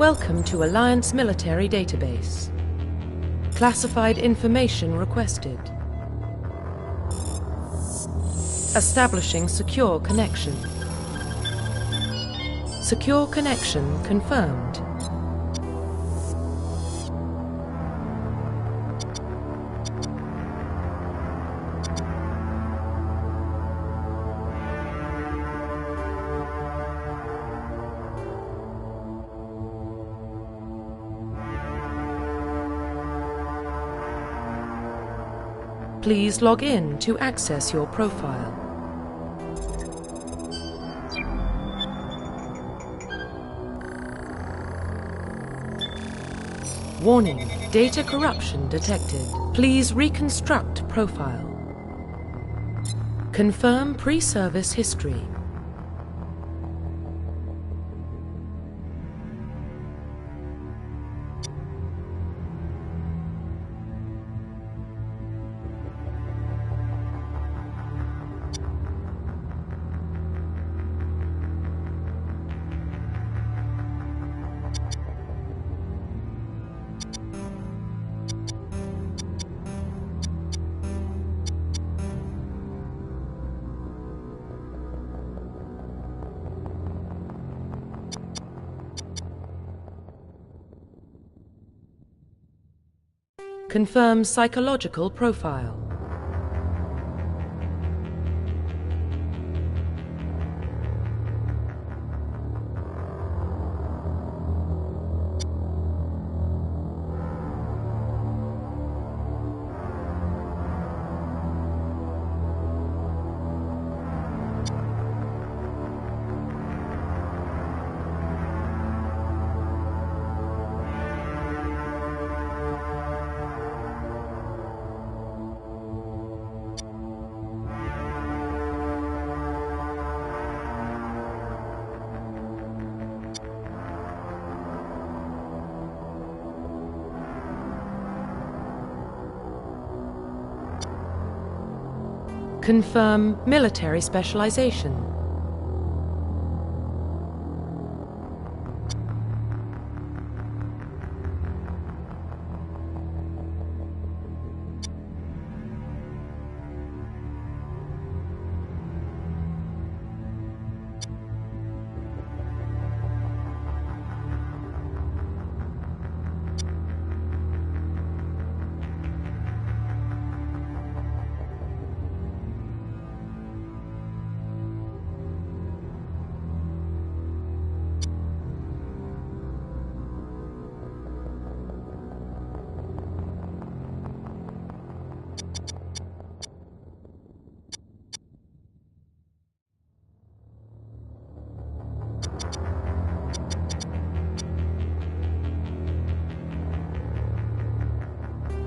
Welcome to Alliance Military Database. Classified information requested. Establishing secure connection. Secure connection confirmed. Please log in to access your profile. Warning, data corruption detected. Please reconstruct profile. Confirm pre-service history. Confirm psychological profile. Confirm military specialization.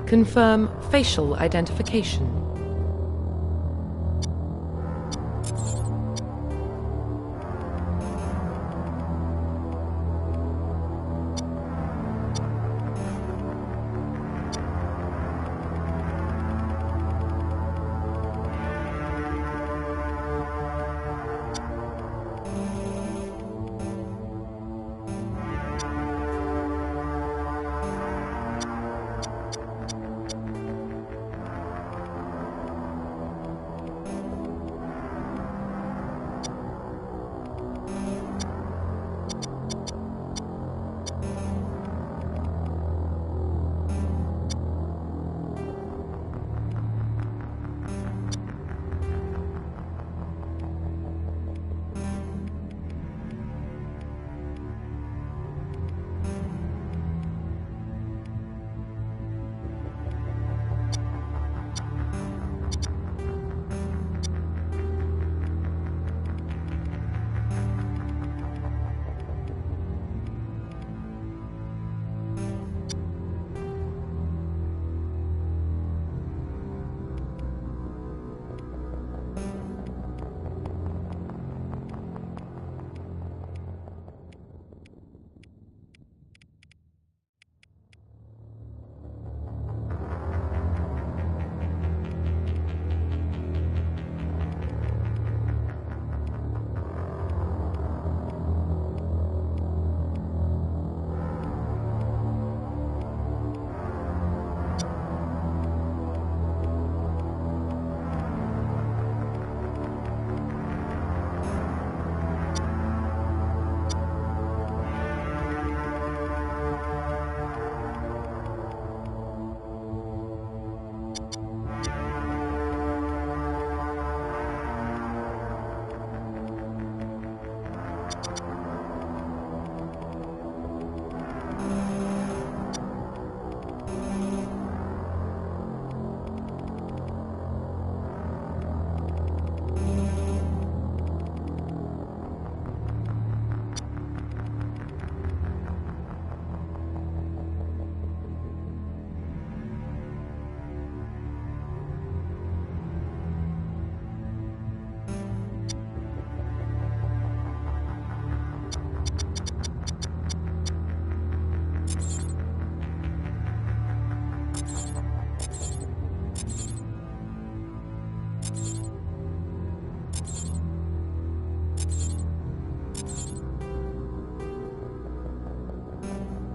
Confirm facial identification.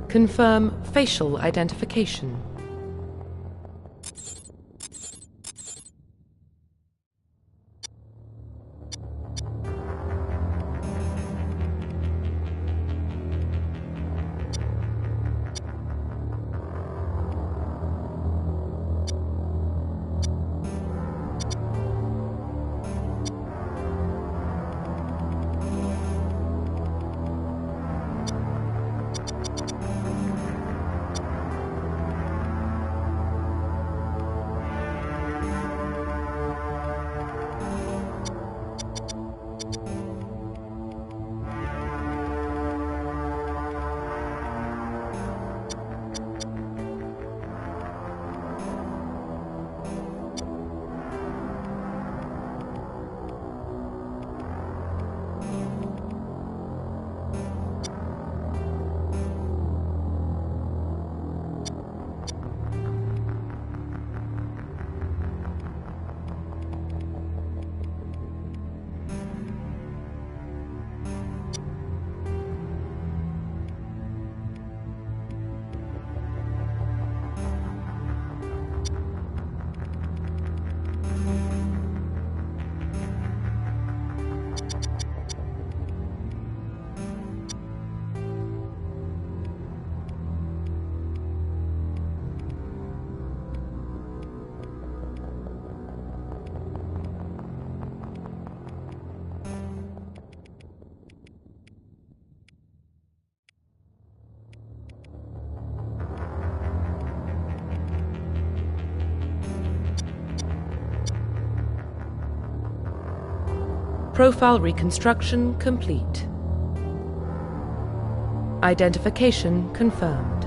Confirm facial identification. Profile reconstruction complete. Identification confirmed.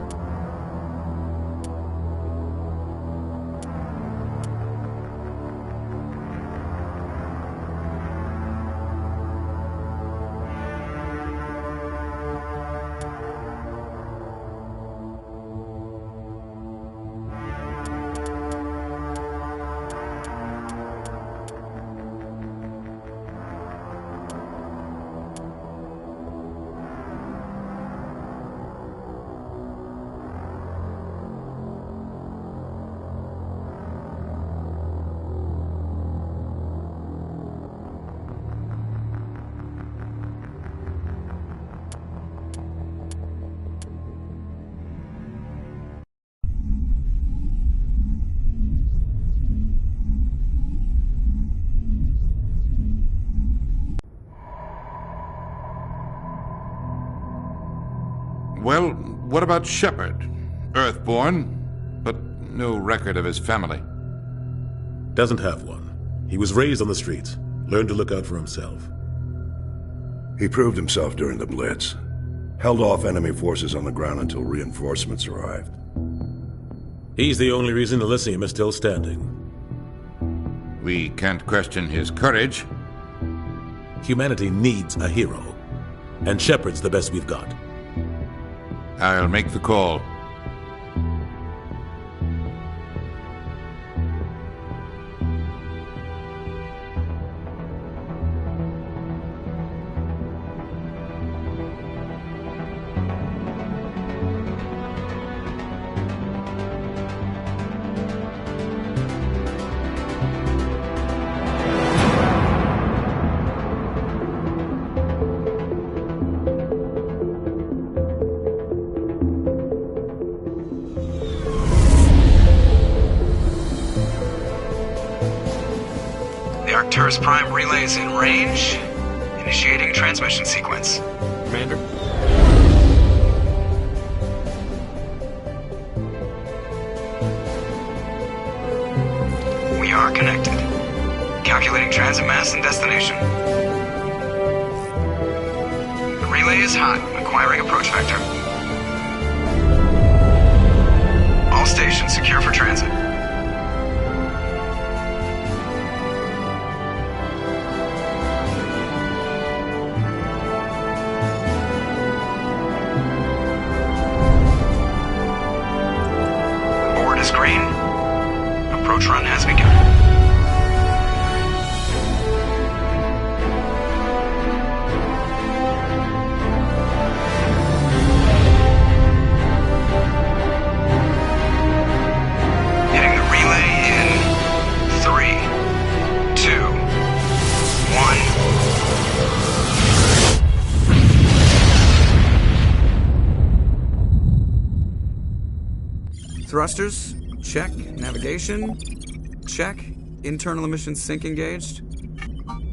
Well, what about Shepard? Earthborn, but no record of his family. Doesn't have one. He was raised on the streets, learned to look out for himself. He proved himself during the Blitz. Held off enemy forces on the ground until reinforcements arrived. He's the only reason Elysium is still standing. We can't question his courage. Humanity needs a hero, and Shepard's the best we've got. I'll make the call. Arcturus Prime relay is in range. Initiating transmission sequence. Commander? We are connected. Calculating transit mass and destination. The relay is hot, acquiring approach vector. All stations secure for transit. Board is green. Approach run has begun. Thrusters, check. Navigation, check. Internal emissions sync engaged.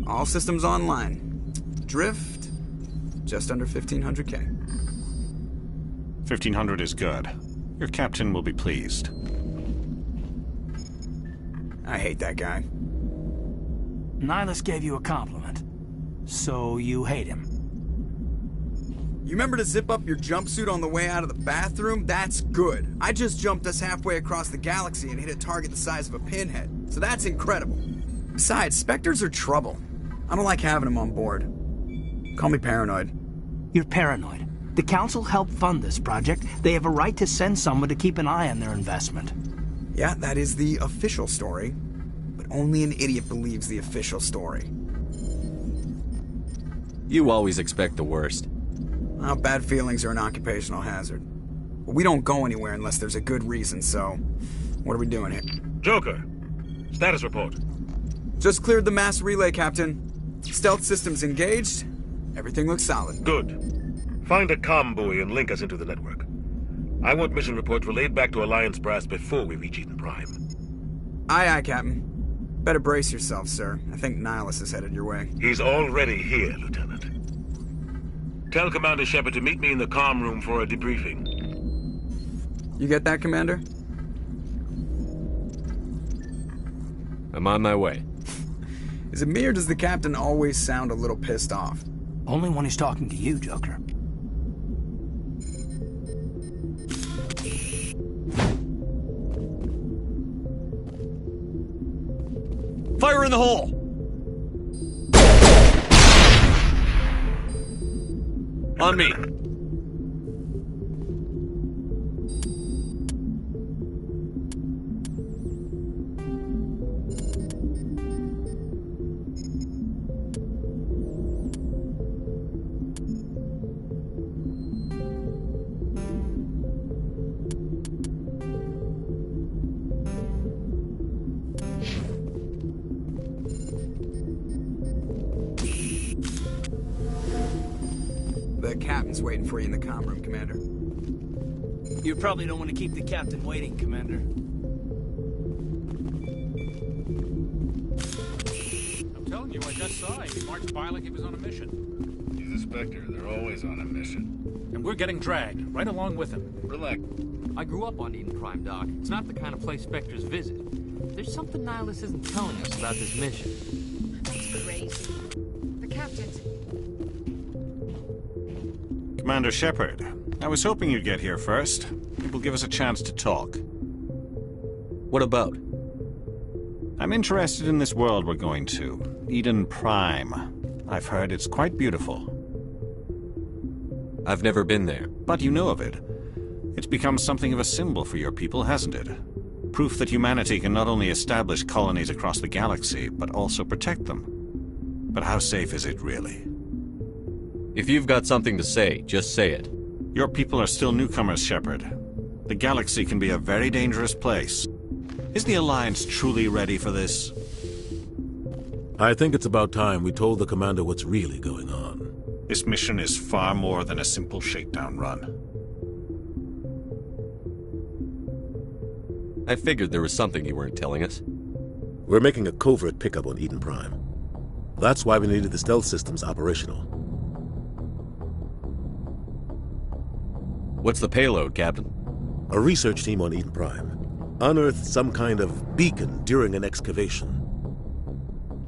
All systems online. Drift, just under 1,500K. 1,500 is good. Your captain will be pleased. I hate that guy. Nihilus gave you a compliment. So you hate him. You remember to zip up your jumpsuit on the way out of the bathroom? That's good. I just jumped us halfway across the galaxy and hit a target the size of a pinhead. So that's incredible. Besides, Spectres are trouble. I don't like having them on board. Call me paranoid. You're paranoid. The Council helped fund this project. They have a right to send someone to keep an eye on their investment. Yeah, that is the official story. But only an idiot believes the official story. You always expect the worst. Well, bad feelings are an occupational hazard. But we don't go anywhere unless there's a good reason, so... what are we doing here? Joker, status report. Just cleared the mass relay, Captain. Stealth systems engaged. Everything looks solid. Good. Find a comm buoy and link us into the network. I want mission reports relayed back to Alliance Brass before we reach Eden Prime. Aye, aye, Captain. Better brace yourself, sir. I think Nihilus is headed your way. He's already here, Lieutenant. Tell Commander Shepard to meet me in the comm room for a debriefing. You get that, Commander? I'm on my way. Is it me or does the Captain always sound a little pissed off? Only when he's talking to you, Joker. Fire in the hole! On me. The Captain's waiting for you in the comm room, Commander. You probably don't want to keep the Captain waiting, Commander. I'm telling you, I just saw him. He marched by like he was on a mission. He's a Spectre. They're always on a mission. And we're getting dragged, right along with him. Relax. I grew up on Eden Prime, Doc. It's not the kind of place Spectres visit. There's something Nihilus isn't telling us about this mission. That's crazy. The Captain's... Commander Shepard, I was hoping you'd get here first. It will give us a chance to talk. What about? I'm interested in this world we're going to, Eden Prime. I've heard it's quite beautiful. I've never been there. But you know of it. It's become something of a symbol for your people, hasn't it? Proof that humanity can not only establish colonies across the galaxy, but also protect them. But how safe is it, really? If you've got something to say, just say it. Your people are still newcomers, Shepard. The galaxy can be a very dangerous place. Is the Alliance truly ready for this? I think it's about time we told the Commander what's really going on. This mission is far more than a simple shakedown run. I figured there was something you weren't telling us. We're making a covert pickup on Eden Prime. That's why we needed the stealth systems operational. What's the payload, Captain? A research team on Eden Prime unearthed some kind of beacon during an excavation.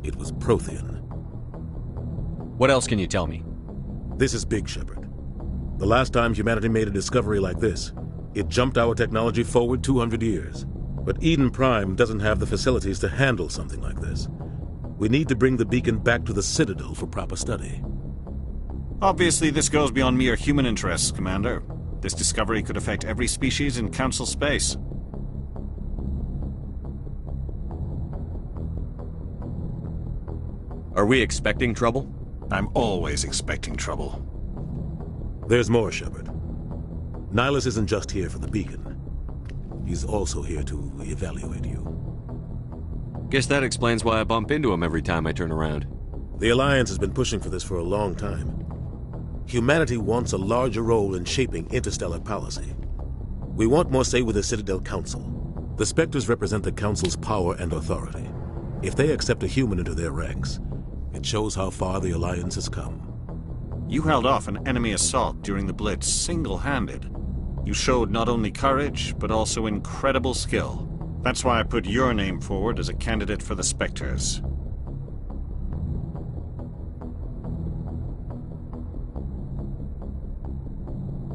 It was Prothean. What else can you tell me? This is big, Shepard. The last time humanity made a discovery like this, it jumped our technology forward 200 years. But Eden Prime doesn't have the facilities to handle something like this. We need to bring the beacon back to the Citadel for proper study. Obviously, this goes beyond mere human interests, Commander. This discovery could affect every species in Council space. Are we expecting trouble? I'm always expecting trouble. There's more, Shepard. Nihilus isn't just here for the beacon. He's also here to evaluate you. Guess that explains why I bump into him every time I turn around. The Alliance has been pushing for this for a long time. Humanity wants a larger role in shaping interstellar policy. We want more say with the Citadel Council. The Spectres represent the Council's power and authority. If they accept a human into their ranks, it shows how far the Alliance has come. You held off an enemy assault during the Blitz single-handed. You showed not only courage, but also incredible skill. That's why I put your name forward as a candidate for the Spectres.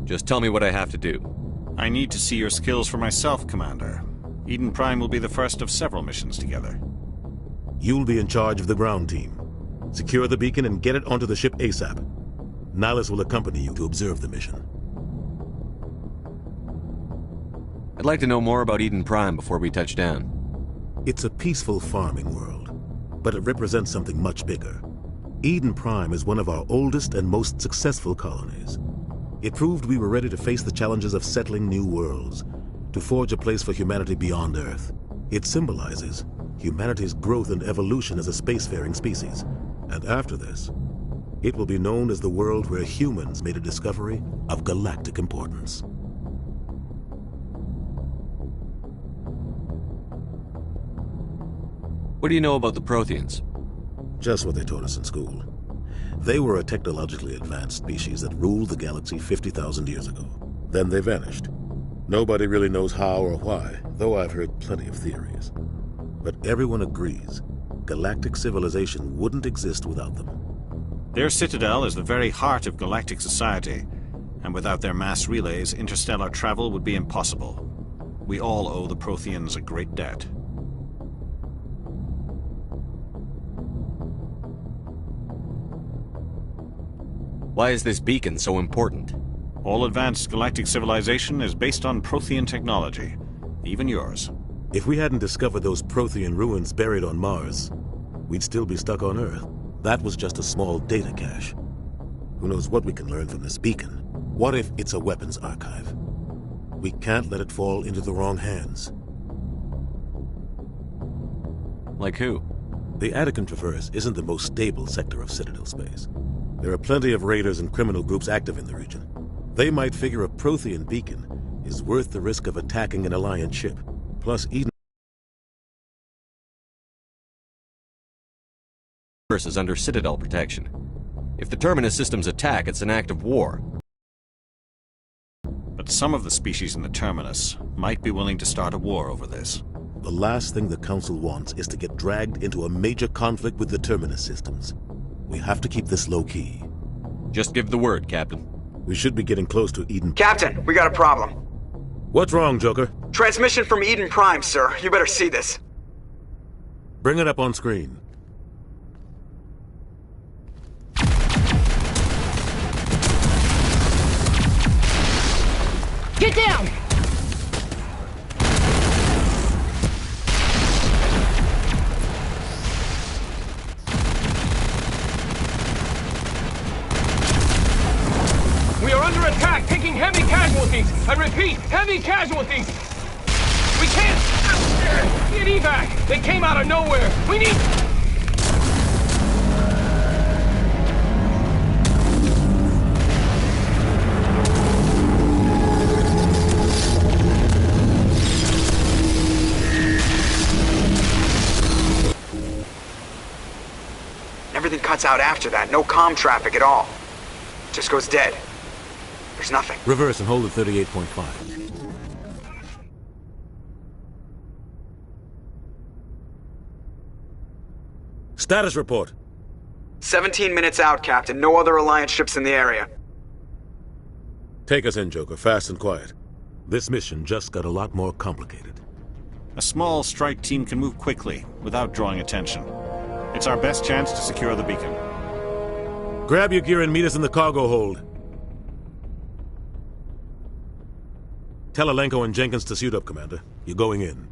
Just tell me what I have to do. I need to see your skills for myself, Commander. Eden Prime will be the first of several missions together. You'll be in charge of the ground team. Secure the beacon and get it onto the ship ASAP. Nihilus will accompany you to observe the mission. I'd like to know more about Eden Prime before we touch down. It's a peaceful farming world, but it represents something much bigger. Eden Prime is one of our oldest and most successful colonies. It proved we were ready to face the challenges of settling new worlds, to forge a place for humanity beyond Earth. It symbolizes humanity's growth and evolution as a spacefaring species. And after this, it will be known as the world where humans made a discovery of galactic importance. What do you know about the Protheans? Just what they taught us in school. They were a technologically advanced species that ruled the galaxy 50,000 years ago. Then they vanished. Nobody really knows how or why, though I've heard plenty of theories. But everyone agrees, galactic civilization wouldn't exist without them. Their citadel is the very heart of galactic society, and without their mass relays, interstellar travel would be impossible. We all owe the Protheans a great debt. Why is this beacon so important? All advanced galactic civilization is based on Prothean technology, even yours. If we hadn't discovered those Prothean ruins buried on Mars, we'd still be stuck on Earth. That was just a small data cache. Who knows what we can learn from this beacon? What if it's a weapons archive? We can't let it fall into the wrong hands. Like who? The Attican Traverse isn't the most stable sector of Citadel space. There are plenty of raiders and criminal groups active in the region. They might figure a Prothean beacon is worth the risk of attacking an Alliance ship. Plus, Eden is under Citadel protection. If the Terminus systems attack, it's an act of war. But some of the species in the Terminus might be willing to start a war over this. The last thing the Council wants is to get dragged into a major conflict with the Terminus systems. We have to keep this low-key. Just give the word, Captain. We should be getting close to Eden. Captain, we got a problem. What's wrong, Joker? Transmission from Eden Prime, sir. You better see this. Bring it up on screen. Get down! We are under attack, taking heavy casualties. I repeat, heavy casualties. We can't get evac. They came out of nowhere. We need... Everything cuts out after that. No comm traffic at all. Just goes dead. There's nothing. Reverse and hold at 38.5. Status report. 17 minutes out, Captain. No other Alliance ships in the area. Take us in, Joker, fast and quiet. This mission just got a lot more complicated. A small strike team can move quickly, without drawing attention. It's our best chance to secure the beacon. Grab your gear and meet us in the cargo hold. Tell Alenko and Jenkins to suit up, Commander. You're going in.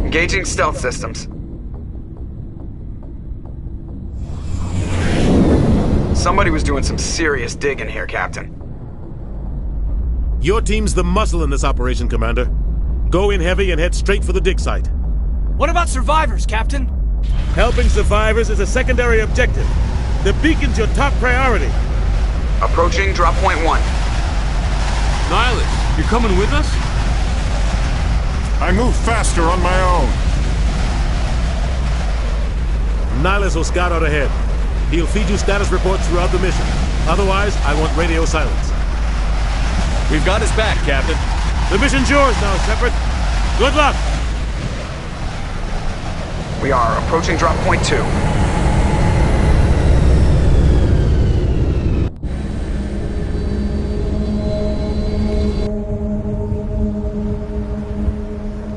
Engaging stealth systems. Somebody was doing some serious digging here, Captain. Your team's the muscle in this operation, Commander. Go in heavy and head straight for the dig site. What about survivors, Captain? Helping survivors is a secondary objective. The beacon's your top priority. Approaching drop point 1. Nihilus, you're coming with us? I move faster on my own. Nihilus will scout out ahead. He'll feed you status reports throughout the mission. Otherwise, I want radio silence. We've got his back, Captain. The mission's yours now, Shepard. Good luck! We are approaching drop point 2.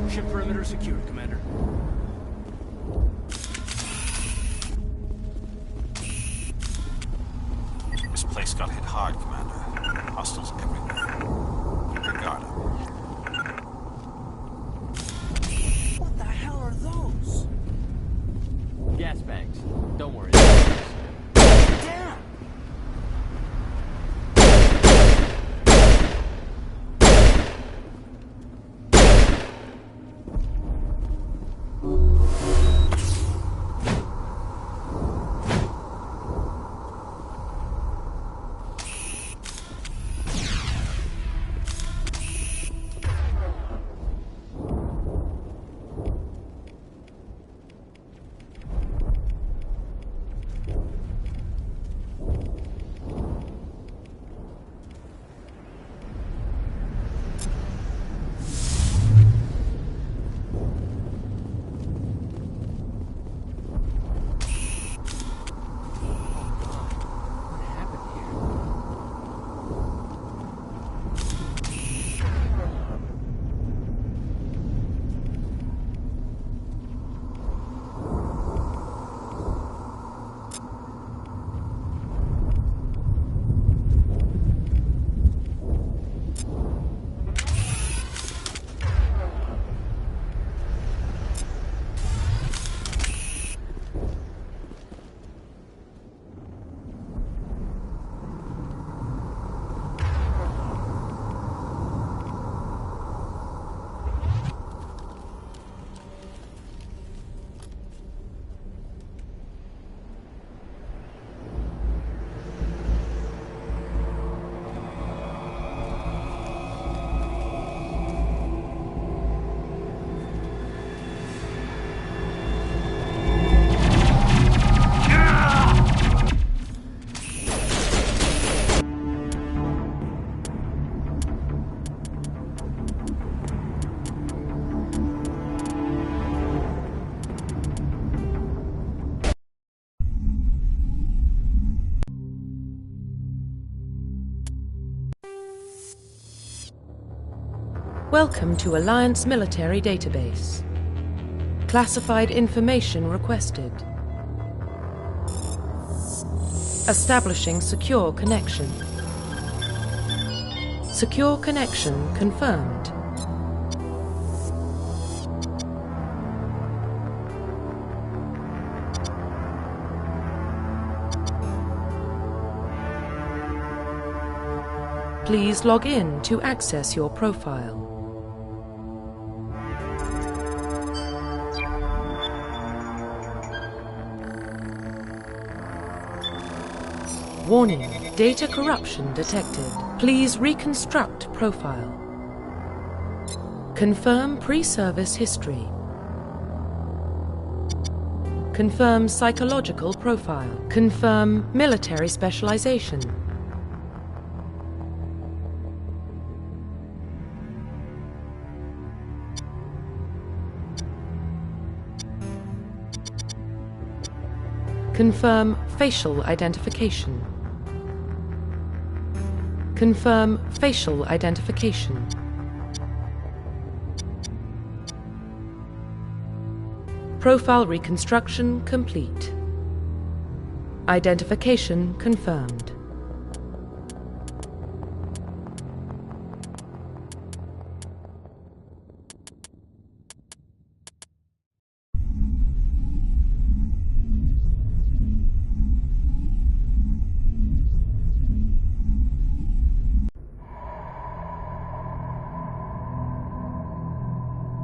Ship perimeter secured, Commander. This place got hit hard, Commander. Hostiles everywhere. Keep your guard up. What the hell are those? Gas bags. Don't worry. Damn! Welcome to Alliance Military Database. Classified information requested. Establishing secure connection. Secure connection confirmed. Please log in to access your profile. Warning, data corruption detected. Please reconstruct profile. Confirm pre-service history. Confirm psychological profile. Confirm military specialization. Confirm facial identification. Confirm facial identification. Profile reconstruction complete. Identification confirmed.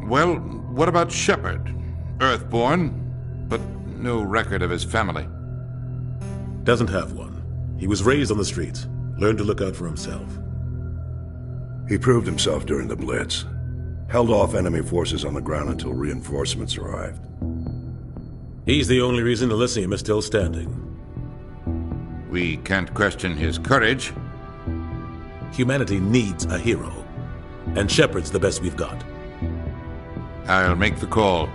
Well, what about Shepard? Earthborn, but no record of his family. Doesn't have one. He was raised on the streets, learned to look out for himself. He proved himself during the Blitz. Held off enemy forces on the ground until reinforcements arrived. He's the only reason Elysium is still standing. We can't question his courage. Humanity needs a hero, and Shepard's the best we've got. I'll make the call.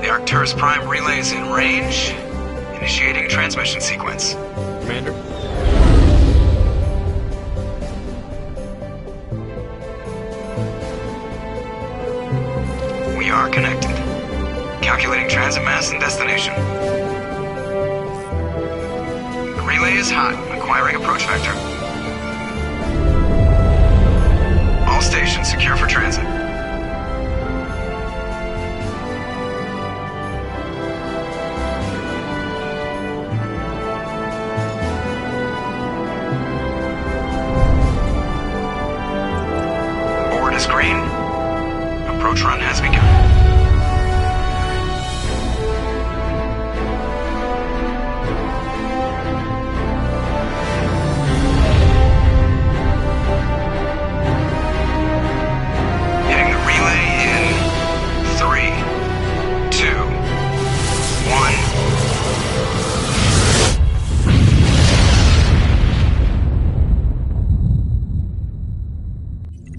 Arcturus Prime relay is in range. Initiating transmission sequence. Commander? We are connected. Calculating transit mass and destination. The relay is hot. Acquiring approach vector. All stations secure for transit. Green. Approach run has begun. Hitting the relay in 3, 2, 1.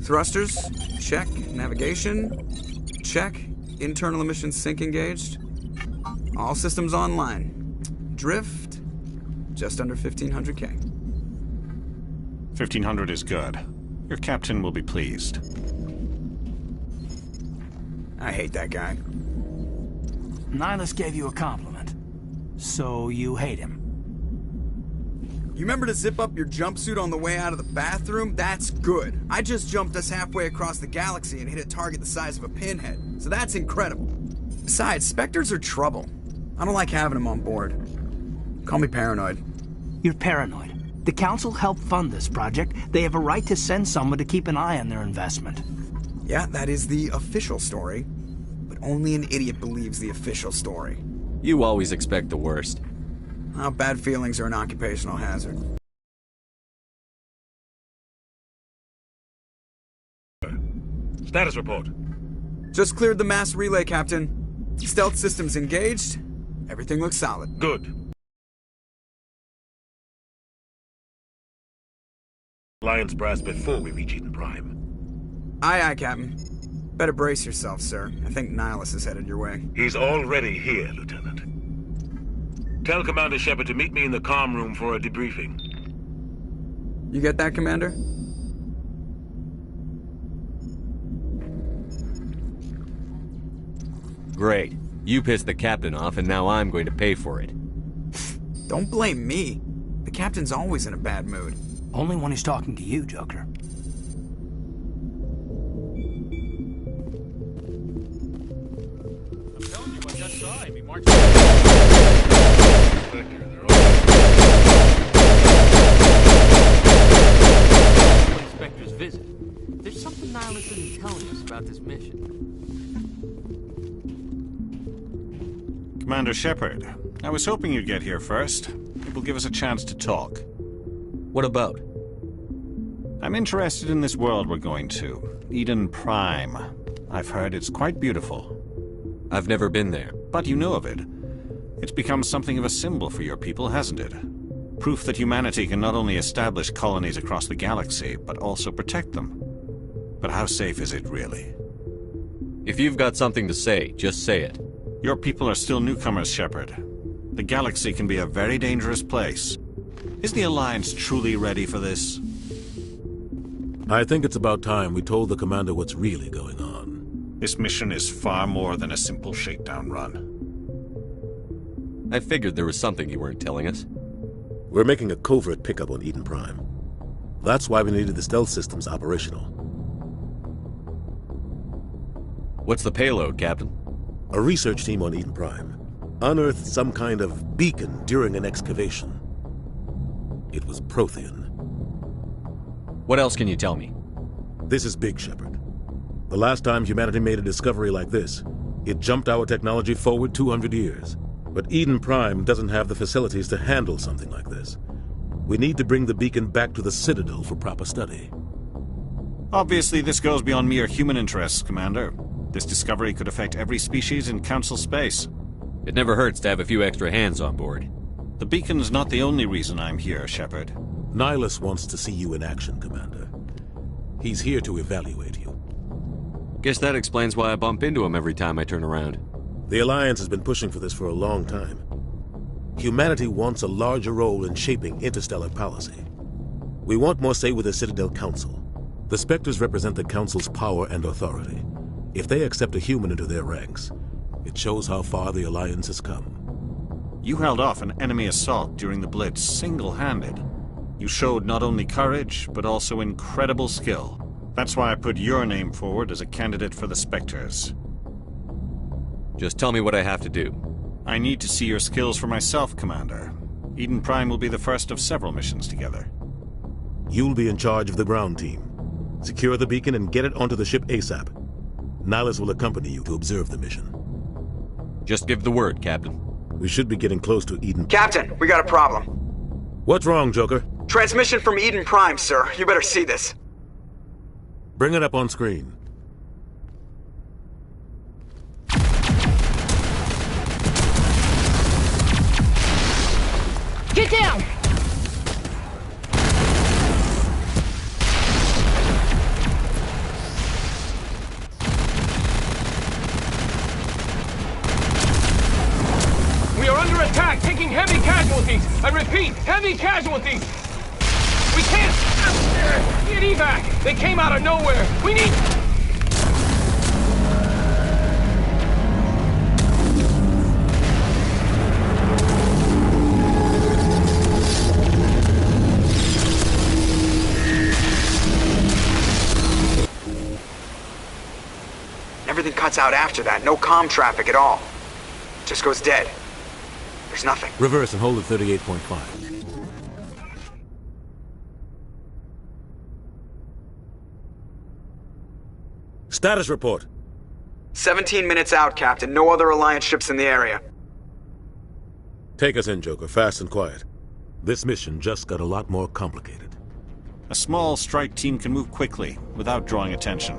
Thrusters, check. Navigation, check. Internal emissions sync engaged. All systems online. Drift, just under 1,500K. 1,500 is good. Your captain will be pleased. I hate that guy. Nihilus gave you a compliment. So you hate him. You remember to zip up your jumpsuit on the way out of the bathroom? That's good. I just jumped us halfway across the galaxy and hit a target the size of a pinhead, so that's incredible. Besides, Spectres are trouble. I don't like having them on board. Call me paranoid. You're paranoid. The Council helped fund this project. They have a right to send someone to keep an eye on their investment. Yeah, that is the official story. But only an idiot believes the official story. You always expect the worst. Bad feelings are an occupational hazard. Status report. Just cleared the mass relay, Captain. Stealth systems engaged. Everything looks solid. Good. Alliance brass before we reach Eden Prime. Aye, aye, Captain. Better brace yourself, sir. I think Nihilus is headed your way. He's already here, Lieutenant. Tell Commander Shepard to meet me in the comm room for a debriefing. You get that, Commander? Great. You pissed the captain off, and now I'm going to pay for it. Don't blame me. The captain's always in a bad mood. Only when he's talking to you, Joker. I'm telling you, I just saw him. He marched. Inspector's visit. There's something Nihilus isn't telling us about this mission. Commander Shepard, I was hoping you'd get here first. It will give us a chance to talk. What about? I'm interested in this world we're going to, Eden Prime. I've heard it's quite beautiful. I've never been there. But you know of it. It's become something of a symbol for your people, hasn't it? Proof that humanity can not only establish colonies across the galaxy, but also protect them. But how safe is it, really? If you've got something to say, just say it. Your people are still newcomers, Shepard. The galaxy can be a very dangerous place. Is the Alliance truly ready for this? I think it's about time we told the commander what's really going on. This mission is far more than a simple shakedown run. I figured there was something you weren't telling us. We're making a covert pickup on Eden Prime. That's why we needed the stealth systems operational. What's the payload, Captain? A research team on Eden Prime unearthed some kind of beacon during an excavation. It was Prothean. What else can you tell me? This is Big Shepard. The last time humanity made a discovery like this, it jumped our technology forward 200 years. But Eden Prime doesn't have the facilities to handle something like this. We need to bring the beacon back to the Citadel for proper study. Obviously, this goes beyond mere human interests, Commander. This discovery could affect every species in Council space. It never hurts to have a few extra hands on board. The beacon's not the only reason I'm here, Shepard. Nihilus wants to see you in action, Commander. He's here to evaluate you. Guess that explains why I bump into him every time I turn around. The Alliance has been pushing for this for a long time. Humanity wants a larger role in shaping interstellar policy. We want more say with the Citadel Council. The Spectres represent the Council's power and authority. If they accept a human into their ranks, it shows how far the Alliance has come. You held off an enemy assault during the Blitz single-handed. You showed not only courage, but also incredible skill. That's why I put your name forward as a candidate for the Spectres. Just tell me what I have to do. I need to see your skills for myself, Commander. Eden Prime will be the first of several missions together. You'll be in charge of the ground team. Secure the beacon and get it onto the ship ASAP. Nihilus will accompany you to observe the mission. Just give the word, Captain. We should be getting close to Eden. Captain, we got a problem. What's wrong, Joker? Transmission from Eden Prime, sir. You better see this. Bring it up on screen. Get down! We are under attack, taking heavy casualties. I repeat, heavy casualties. We can't get evac. They came out of nowhere. We need... Everything cuts out after that. No comm traffic at all. Just goes dead. There's nothing. Reverse and hold at 38.5. Status report. 17 minutes out, Captain. No other Alliance ships in the area. Take us in, Joker. Fast and quiet. This mission just got a lot more complicated. A small strike team can move quickly, without drawing attention.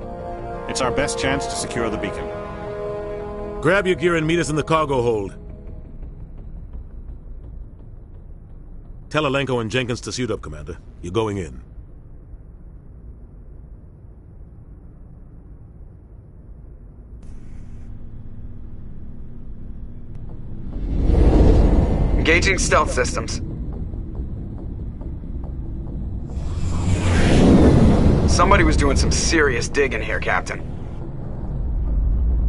It's our best chance to secure the beacon. Grab your gear and meet us in the cargo hold. Tell Alenko and Jenkins to suit up, Commander. You're going in. Engaging stealth systems. Somebody was doing some serious digging here, Captain.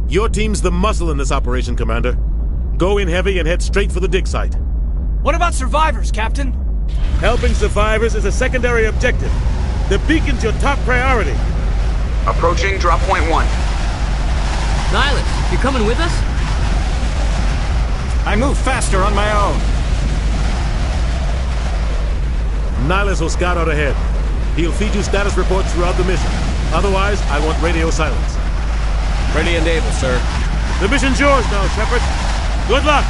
Your team's the muscle in this operation, Commander. Go in heavy and head straight for the dig site. What about survivors, Captain? Helping survivors is a secondary objective. The beacon's your top priority. Approaching drop point 1. Nihilus, you coming with us? I move faster on my own. Nihilus will scout out ahead. He'll feed you status reports throughout the mission. Otherwise, I want radio silence. Ready and able, sir. The mission's yours now, Shepard. Good luck!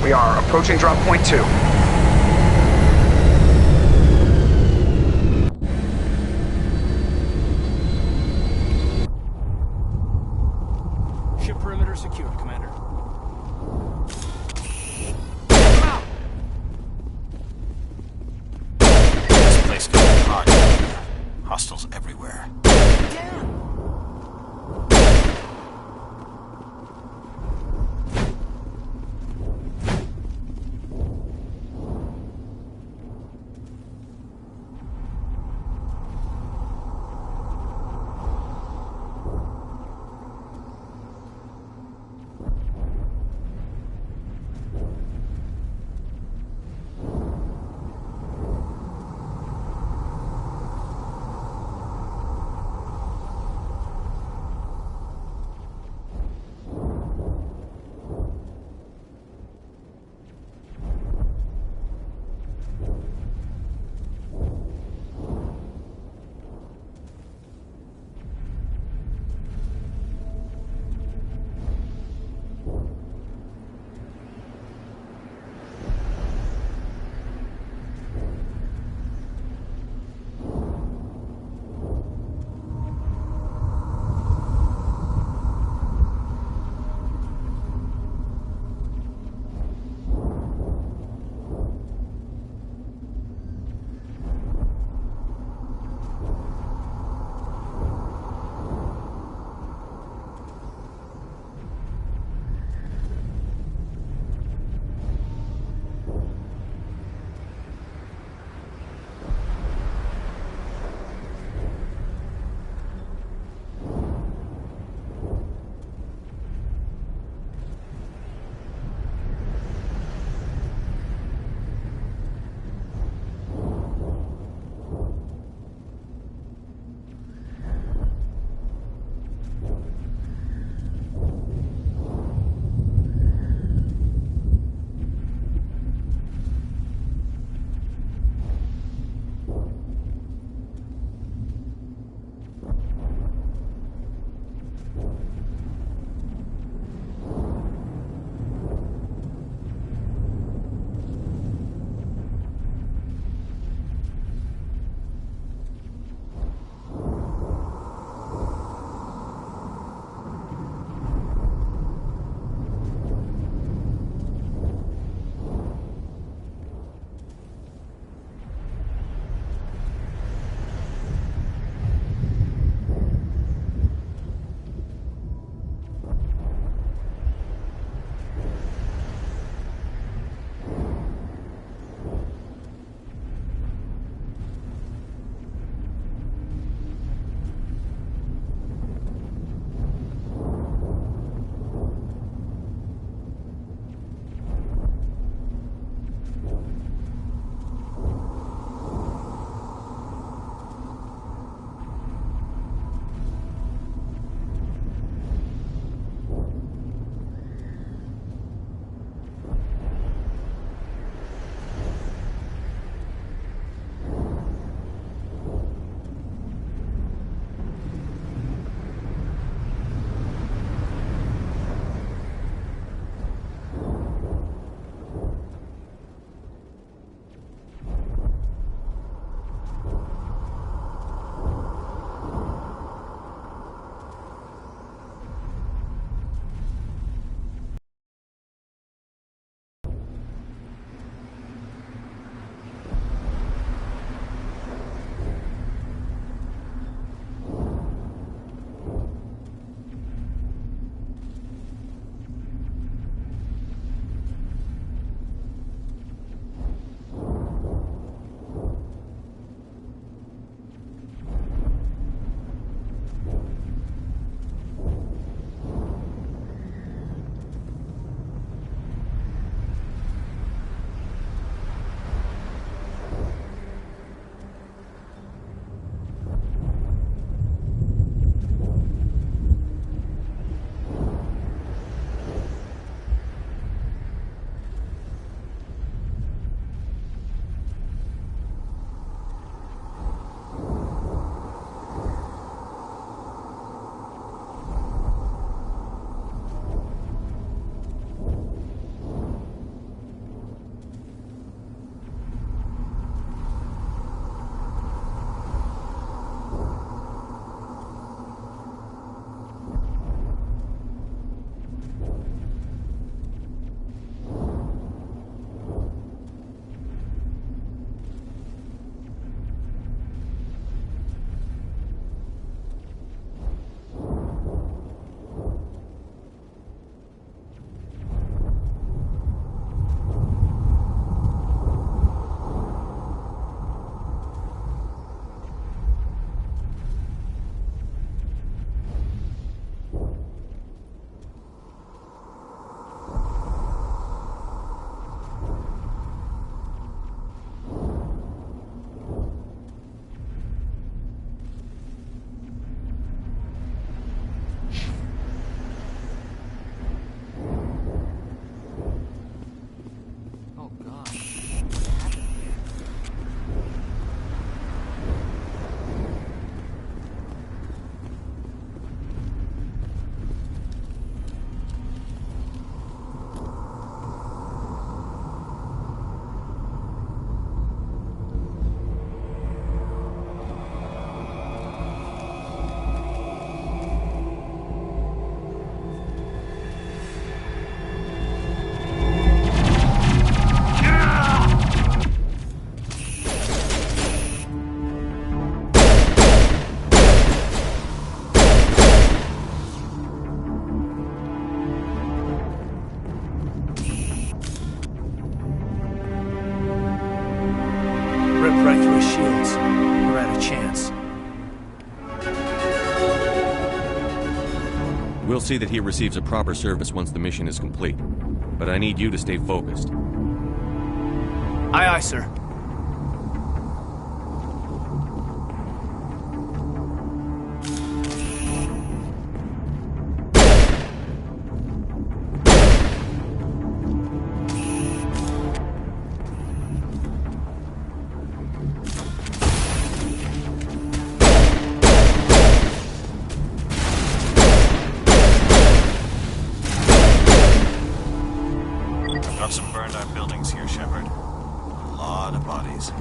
We are approaching drop point 2. Ship perimeter secured, Commander. This place could be hard. Hostiles everywhere. We'll see that he receives a proper service once the mission is complete. But I need you to stay focused. Aye, aye, sir. Got some burned out buildings here, Shepard. A lot of bodies.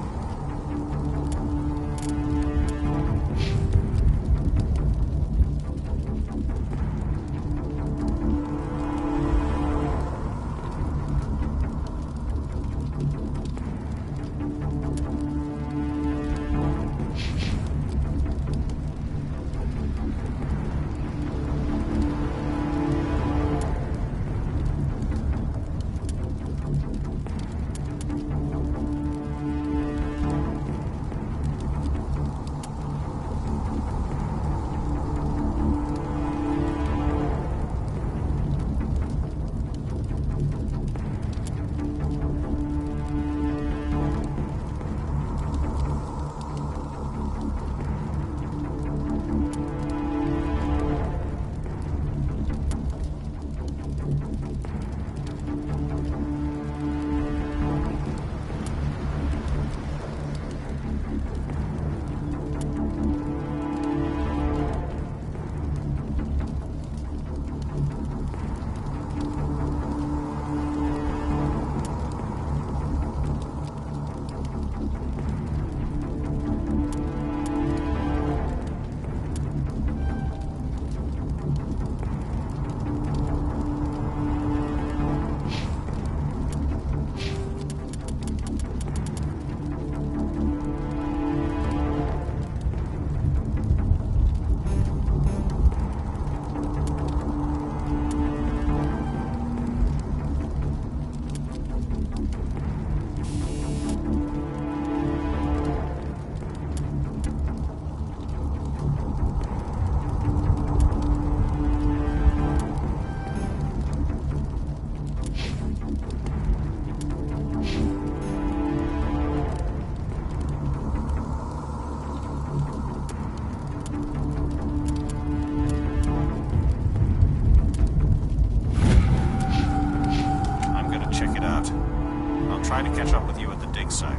Try to catch up with you at the dig site.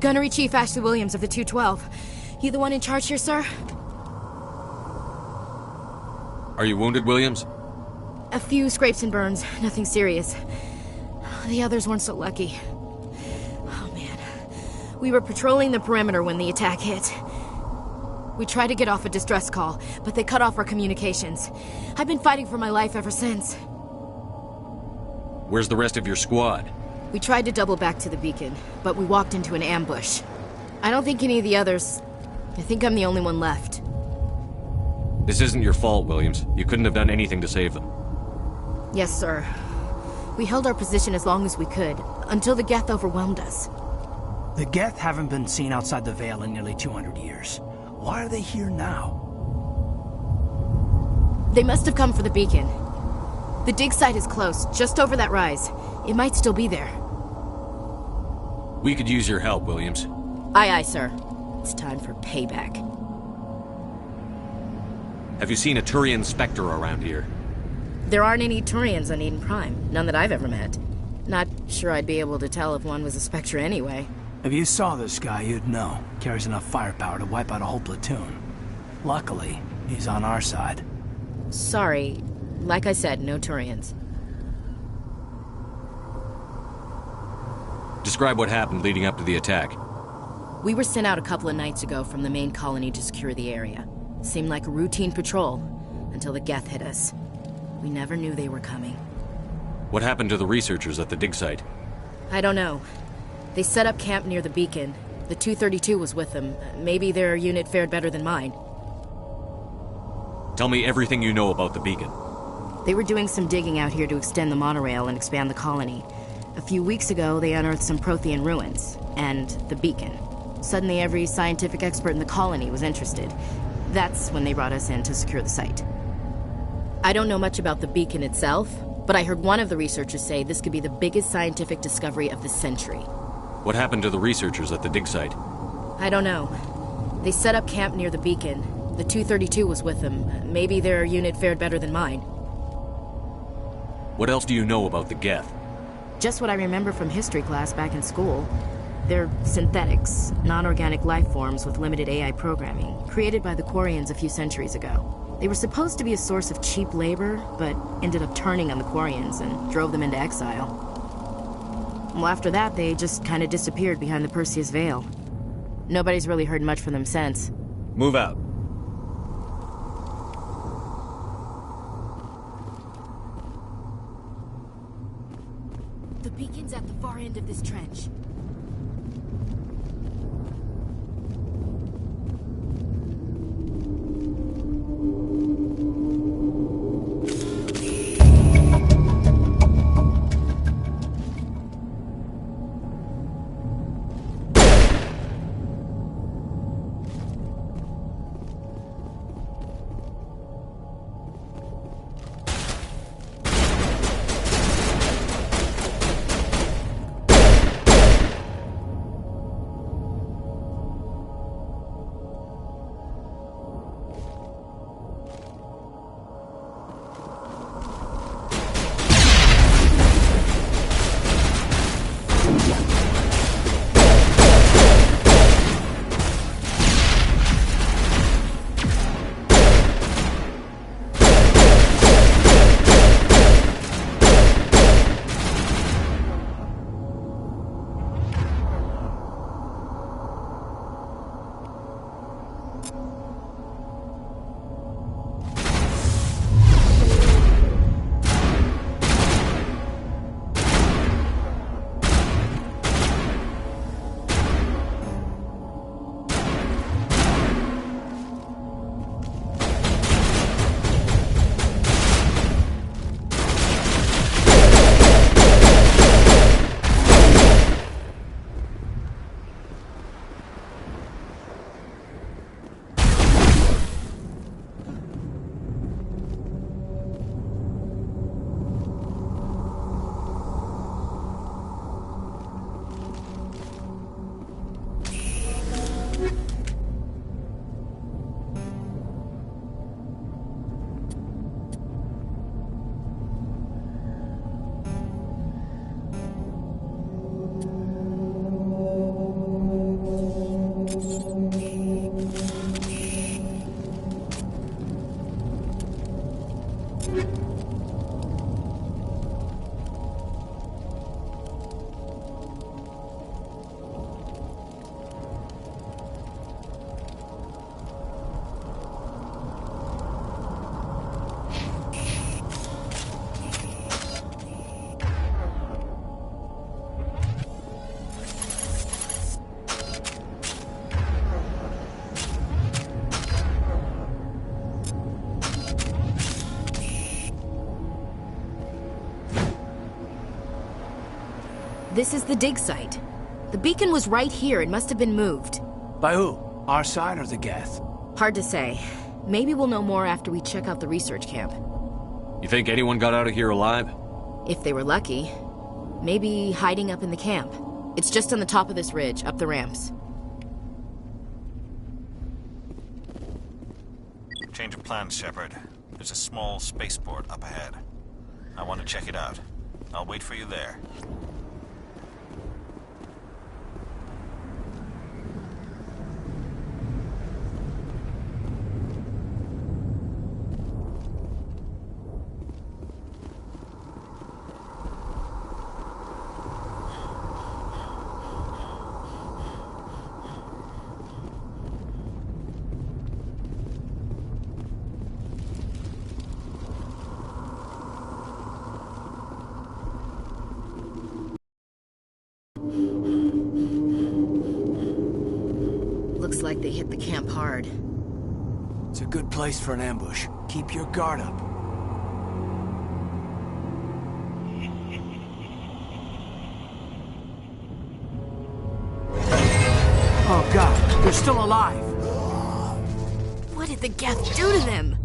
Gunnery Chief Ashley Williams of the 212. You the one in charge here, sir? Are you wounded, Williams? A few scrapes and burns, nothing serious. The others weren't so lucky. Oh man. We were patrolling the perimeter when the attack hit. We tried to get off a distress call, but they cut off our communications. I've been fighting for my life ever since. Where's the rest of your squad? We tried to double back to the beacon, but we walked into an ambush. I don't think any of the others... I think I'm the only one left. This isn't your fault, Williams. You couldn't have done anything to save them. Yes, sir. We held our position as long as we could, until the Geth overwhelmed us. The Geth haven't been seen outside the Veil in nearly 200 years. Why are they here now? They must have come for the beacon. The dig site is close, just over that rise. It might still be there. We could use your help, Williams. Aye, aye, sir. It's time for payback. Have you seen a Turian Spectre around here? There aren't any Turians on Eden Prime. None that I've ever met. Not sure I'd be able to tell if one was a Spectre anyway. If you saw this guy, you'd know. Carries enough firepower to wipe out a whole platoon. Luckily, he's on our side. Sorry. Like I said, no Turians. Describe what happened leading up to the attack. We were sent out a couple of nights ago from the main colony to secure the area. Seemed like a routine patrol, until the Geth hit us. We never knew they were coming. What happened to the researchers at the dig site? I don't know. They set up camp near the beacon. The 232 was with them. Maybe their unit fared better than mine. Tell me everything you know about the beacon. They were doing some digging out here to extend the monorail and expand the colony. A few weeks ago, they unearthed some Prothean ruins, and the beacon. Suddenly, every scientific expert in the colony was interested. That's when they brought us in to secure the site. I don't know much about the beacon itself, but I heard one of the researchers say this could be the biggest scientific discovery of the century. What happened to the researchers at the dig site? I don't know. They set up camp near the beacon. The 232 was with them. Maybe their unit fared better than mine. What else do you know about the Geth? Just what I remember from history class back in school. They're synthetics, non-organic life forms with limited AI programming, created by the Quarians a few centuries ago. They were supposed to be a source of cheap labor, but ended up turning on the Quarians and drove them into exile. Well, after that, they just kind of disappeared behind the Perseus Veil. Nobody's really heard much from them since. Move out. The beacon's at the far end of this trench. This is the dig site. The beacon was right here. It must have been moved. By who? Our side or the Geth? Hard to say. Maybe we'll know more after we check out the research camp. You think anyone got out of here alive? If they were lucky. Maybe hiding up in the camp. It's just on the top of this ridge, up the ramps. Change of plans, Shepard. There's a small spaceport up ahead. I want to check it out. I'll wait for you there. Looks like they hit the camp hard. It's a good place for an ambush. Keep your guard up. Oh God, they're still alive! What did the Geth do to them?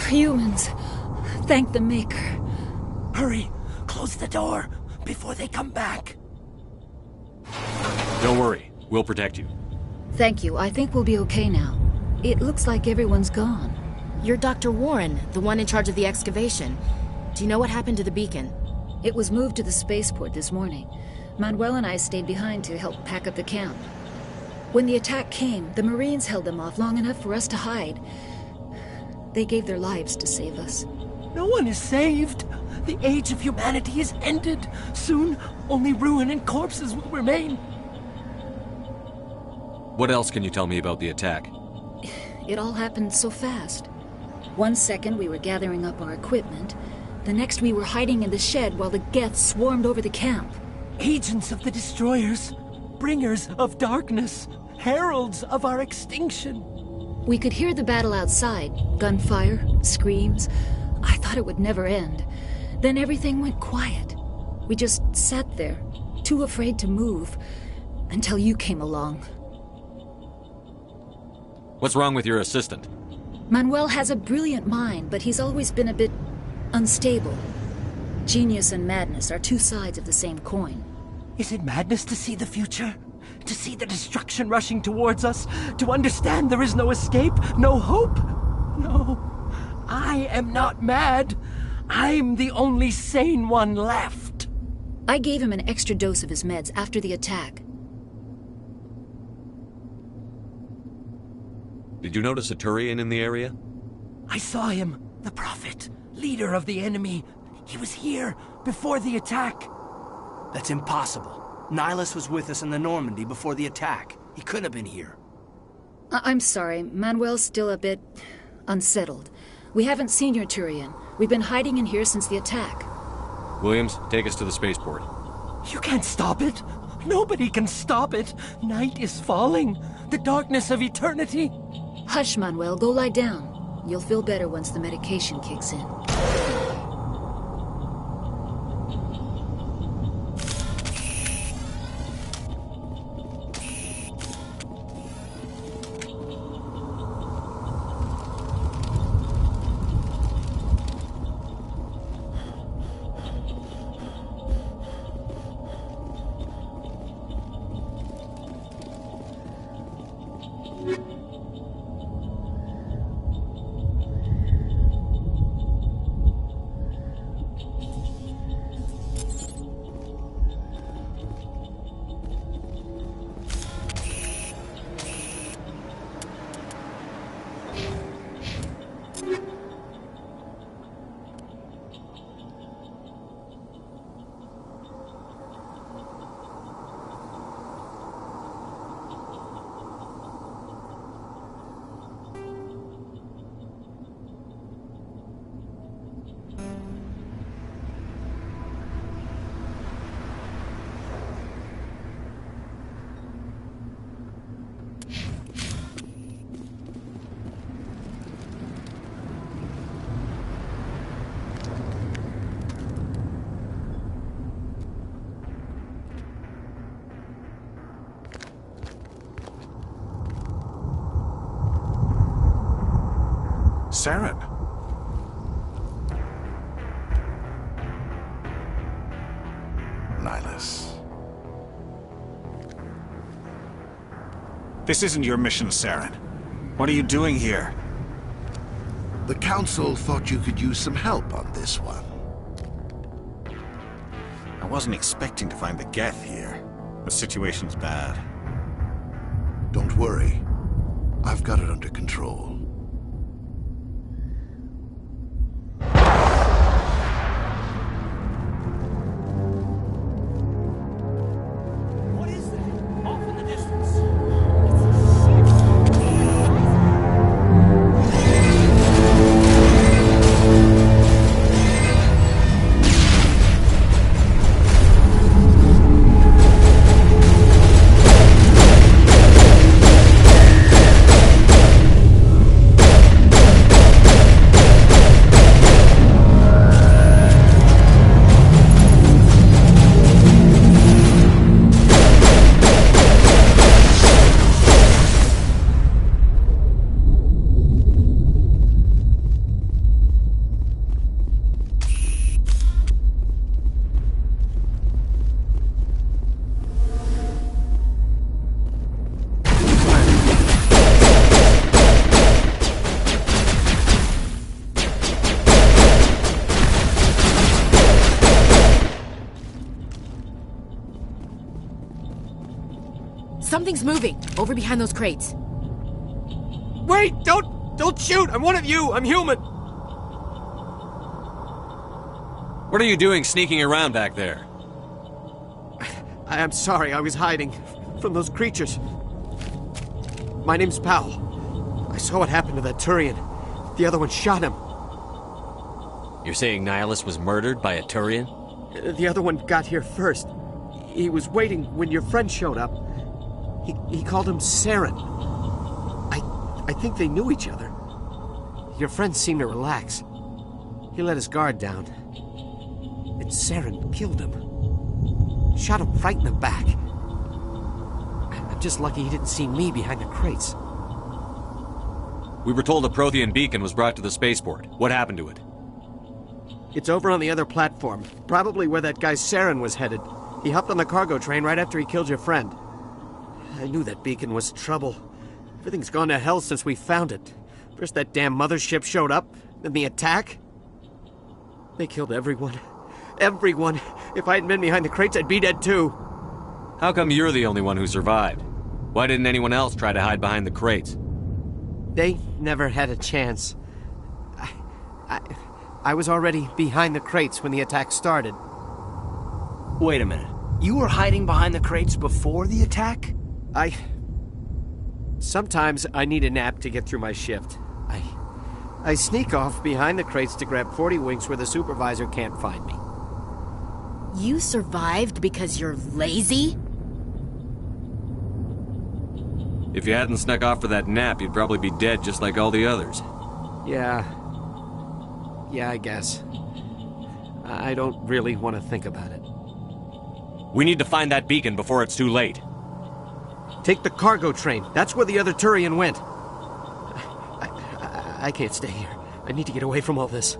Humans. Thank the Maker. Hurry! Close the door before they come back. Don't worry. We'll protect you. Thank you. I think we'll be okay now. It looks like everyone's gone. You're Dr. Warren, the one in charge of the excavation. Do you know what happened to the beacon? It was moved to the spaceport this morning. Manuel and I stayed behind to help pack up the camp. When the attack came, the Marines held them off long enough for us to hide. They gave their lives to save us. No one is saved. The age of humanity is ended. Soon, only ruin and corpses will remain. What else can you tell me about the attack? It all happened so fast. 1 second we were gathering up our equipment. The next we were hiding in the shed while the Geth swarmed over the camp. Agents of the Destroyers. Bringers of darkness. Heralds of our extinction. We could hear the battle outside. Gunfire, screams. I thought it would never end. Then everything went quiet. We just sat there, too afraid to move, until you came along. What's wrong with your assistant? Manuel has a brilliant mind, but he's always been a bit unstable. Genius and madness are two sides of the same coin. Is it madness to see the future? To see the destruction rushing towards us? To understand there is no escape? No hope? No. I am not mad. I'm the only sane one left. I gave him an extra dose of his meds after the attack. Did you notice a Turian in the area? I saw him. The Prophet. Leader of the enemy. He was here before the attack. That's impossible. Nihilus was with us in the Normandy before the attack. He couldn't have been here. I'm sorry. Manuel's still a bit unsettled. We haven't seen your Turian. We've been hiding in here since the attack. Williams, take us to the spaceport. You can't stop it. Nobody can stop it. Night is falling. The darkness of eternity. Hush, Manuel. Go lie down. You'll feel better once the medication kicks in. Saren. Nihilus. This isn't your mission, Saren. What are you doing here? The Council thought you could use some help on this one. I wasn't expecting to find the Geth here. The situation's bad. Don't worry. I've got it under control. Something's moving, over behind those crates. Wait! Don't shoot! I'm one of you! I'm human! What are you doing sneaking around back there? I'm sorry, I was hiding from those creatures. My name's Powell. I saw what happened to that Turian. The other one shot him. You're saying Nihilus was murdered by a Turian? The other one got here first. He was waiting when your friend showed up. He called him Saren. I think they knew each other. Your friend seemed to relax. He let his guard down. And Saren killed him. Shot him right in the back. I'm just lucky he didn't see me behind the crates. We were told a Prothean beacon was brought to the spaceport. What happened to it? It's over on the other platform. Probably where that guy Saren was headed. He hopped on the cargo train right after he killed your friend. I knew that beacon was trouble. Everything's gone to hell since we found it. First that damn mothership showed up, then the attack. They killed everyone. Everyone. If I hadn't been behind the crates, I'd be dead too. How come you're the only one who survived? Why didn't anyone else try to hide behind the crates? They never had a chance. I was already behind the crates when the attack started. Wait a minute. You were hiding behind the crates before the attack? Sometimes I need a nap to get through my shift. I sneak off behind the crates to grab 40 winks where the supervisor can't find me. You survived because you're lazy? If you hadn't snuck off for that nap, you'd probably be dead just like all the others. Yeah, I guess. I don't really want to think about it. We need to find that beacon before it's too late. Take the cargo train. That's where the other Turian went. I can't stay here. I need to get away from all this.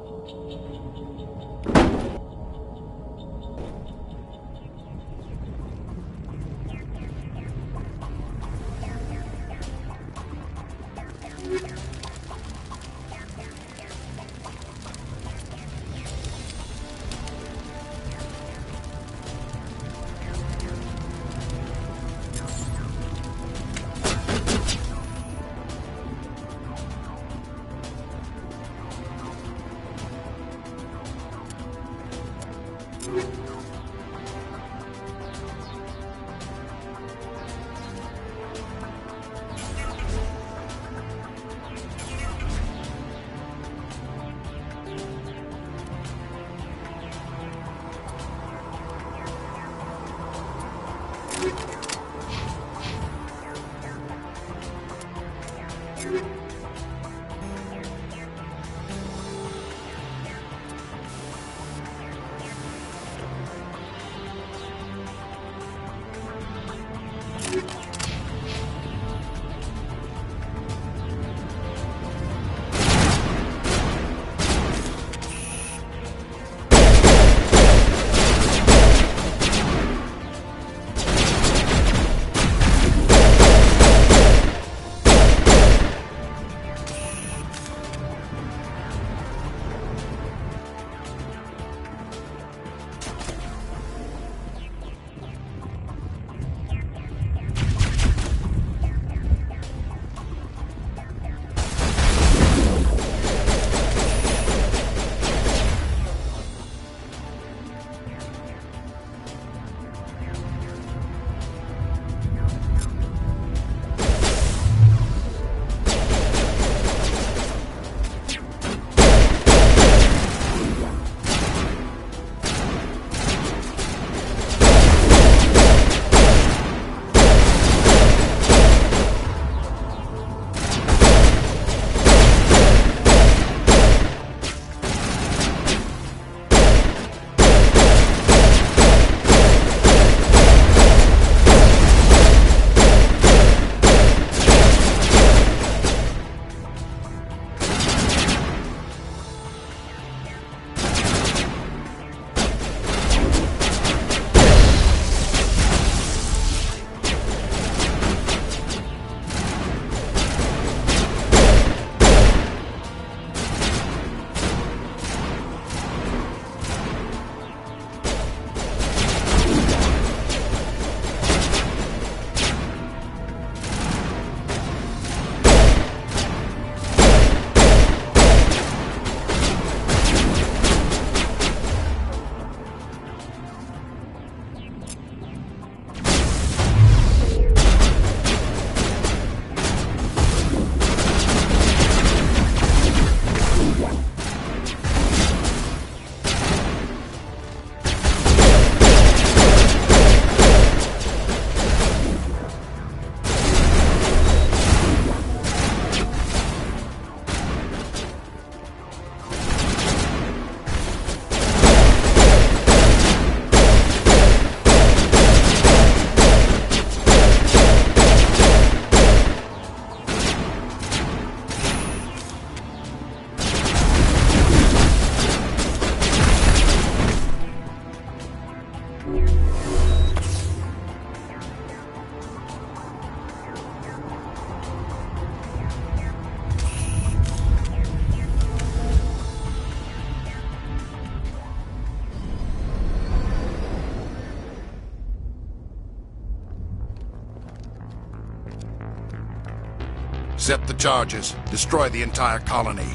Set the charges. Destroy the entire colony.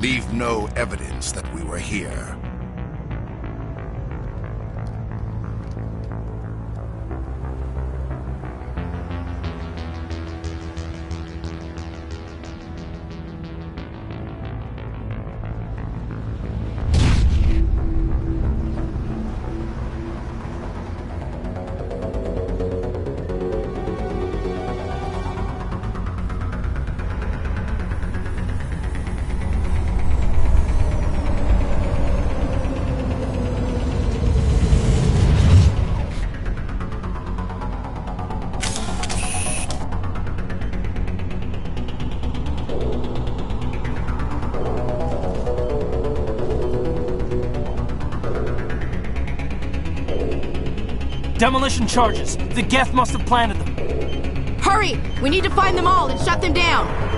Leave no evidence that we were here. Demolition charges. The Geth must have planted them. Hurry! We need to find them all and shut them down!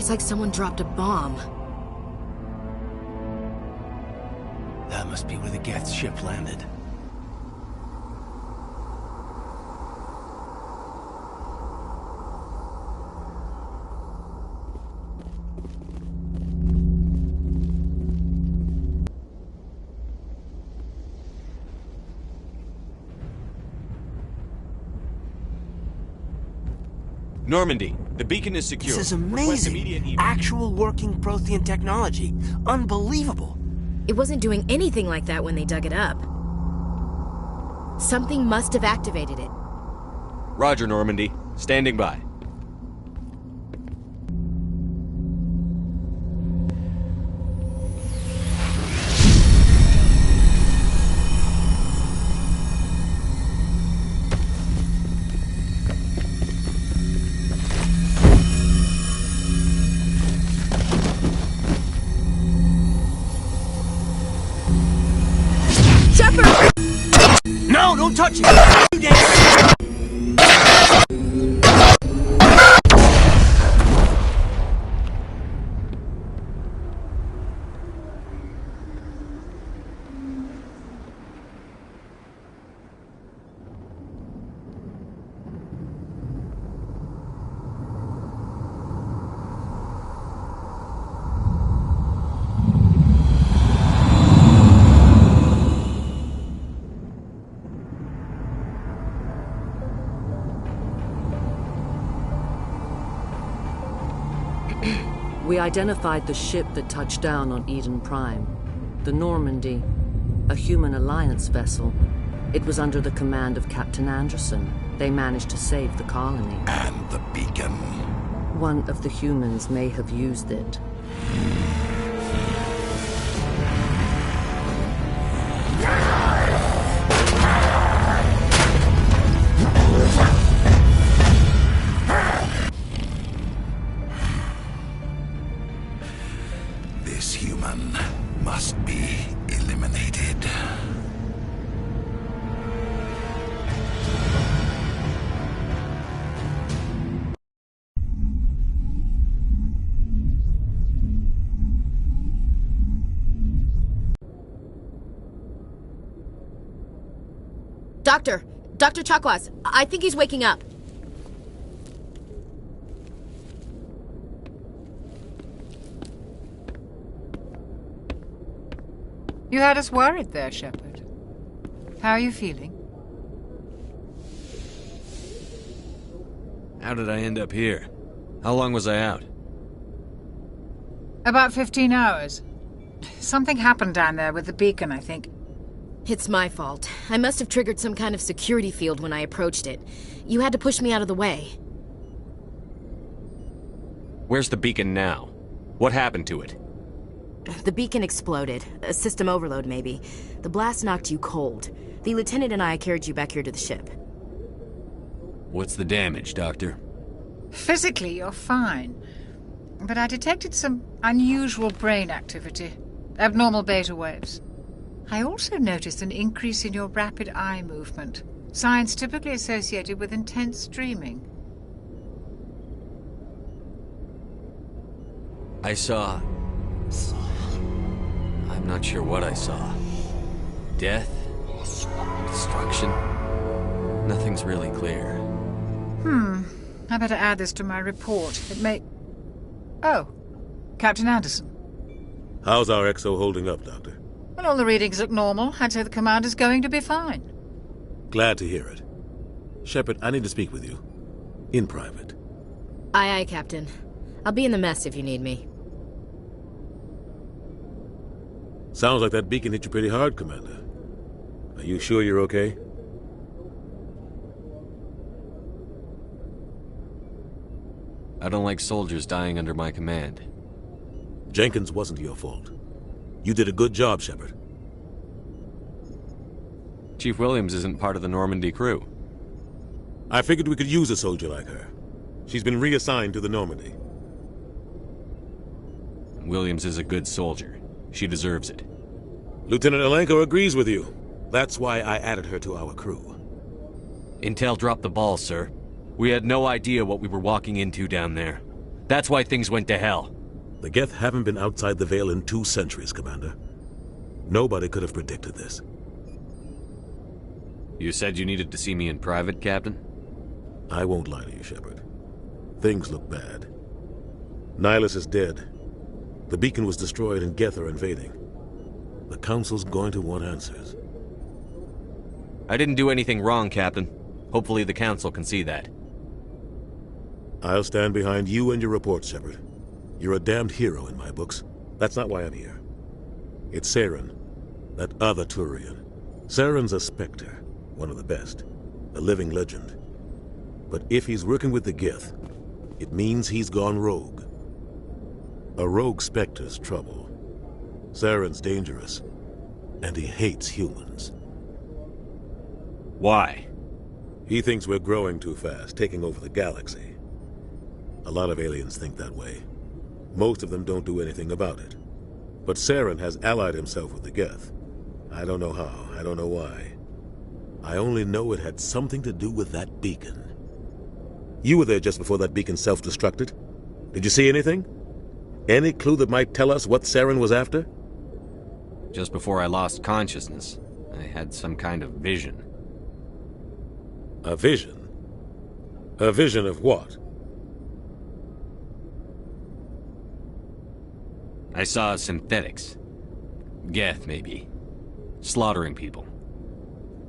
Looks like someone dropped a bomb. That must be where the Geth ship landed. Normandy, the beacon is secure. This is amazing. Actual working Prothean technology. Unbelievable. It wasn't doing anything like that when they dug it up. Something must have activated it. Roger, Normandy. Standing by. No, don't touch it! You damn- We identified the ship that touched down on Eden Prime. The Normandy, a human alliance vessel. It was under the command of Captain Anderson. They managed to save the colony. And the beacon. One of the humans may have used it. This human must be eliminated. Dr. Chakwas, I think he's waking up. You had us worried there, Shepard. How are you feeling? How did I end up here? How long was I out? About 15 hours. Something happened down there with the beacon, I think. It's my fault. I must have triggered some kind of security field when I approached it. You had to push me out of the way. Where's the beacon now? What happened to it? The beacon exploded. A system overload, maybe. The blast knocked you cold. The lieutenant and I carried you back here to the ship. What's the damage, Doctor? Physically, you're fine. But I detected some unusual brain activity. Abnormal beta waves. I also noticed an increase in your rapid eye movement. Signs typically associated with intense dreaming. I saw... I'm not sure what I saw. Death? Destruction? Nothing's really clear. I better add this to my report. It may... Oh, Captain Anderson. How's our XO holding up, Doctor? Well, all the readings look normal. I'd say the commander's going to be fine. Glad to hear it. Shepard, I need to speak with you. In private. Aye, Captain. I'll be in the mess if you need me. Sounds like that beacon hit you pretty hard, Commander. Are you sure you're okay? I don't like soldiers dying under my command. Jenkins wasn't your fault. You did a good job, Shepard. Chief Williams isn't part of the Normandy crew. I figured we could use a soldier like her. She's been reassigned to the Normandy. Williams is a good soldier. She deserves it. Lieutenant Alenko agrees with you. That's why I added her to our crew. Intel dropped the ball, sir. We had no idea what we were walking into down there. That's why things went to hell. The Geth haven't been outside the Veil in 2 centuries, Commander. Nobody could have predicted this. You said you needed to see me in private, Captain? I won't lie to you, Shepard. Things look bad. Nihilus is dead. The beacon was destroyed and Geth are invading. The Council's going to want answers. I didn't do anything wrong, Captain. Hopefully the Council can see that. I'll stand behind you and your reports, Shepard. You're a damned hero in my books. That's not why I'm here. It's Saren, that other Turian. Saren's a Spectre, one of the best, a living legend. But if he's working with the Geth, it means he's gone rogue. A rogue Spectre's trouble. Saren's dangerous, and he hates humans. Why? He thinks we're growing too fast, taking over the galaxy. A lot of aliens think that way. Most of them don't do anything about it. But Saren has allied himself with the Geth. I don't know how, I don't know why. I only know it had something to do with that beacon. You were there just before that beacon self-destructed. Did you see anything? Any clue that might tell us what Saren was after? Just before I lost consciousness, I had some kind of vision. A vision? A vision of what? I saw synthetics. Geth, maybe. Slaughtering people.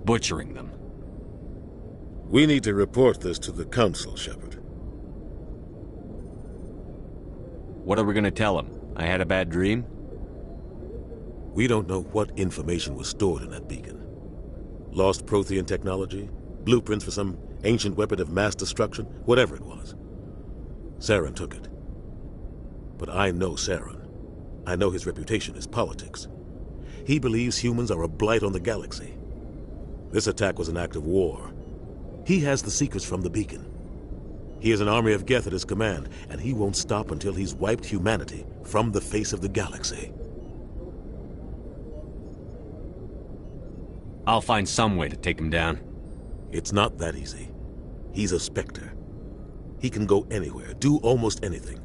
Butchering them. We need to report this to the Council, Shepard. What are we gonna tell them? I had a bad dream? We don't know what information was stored in that beacon. Lost Prothean technology? Blueprints for some ancient weapon of mass destruction? Whatever it was. Saren took it. But I know Saren. I know his reputation is politics. He believes humans are a blight on the galaxy. This attack was an act of war. He has the secrets from the beacon. He has an army of Geth at his command, and he won't stop until he's wiped humanity from the face of the galaxy. I'll find some way to take him down. It's not that easy. He's a Spectre. He can go anywhere, do almost anything.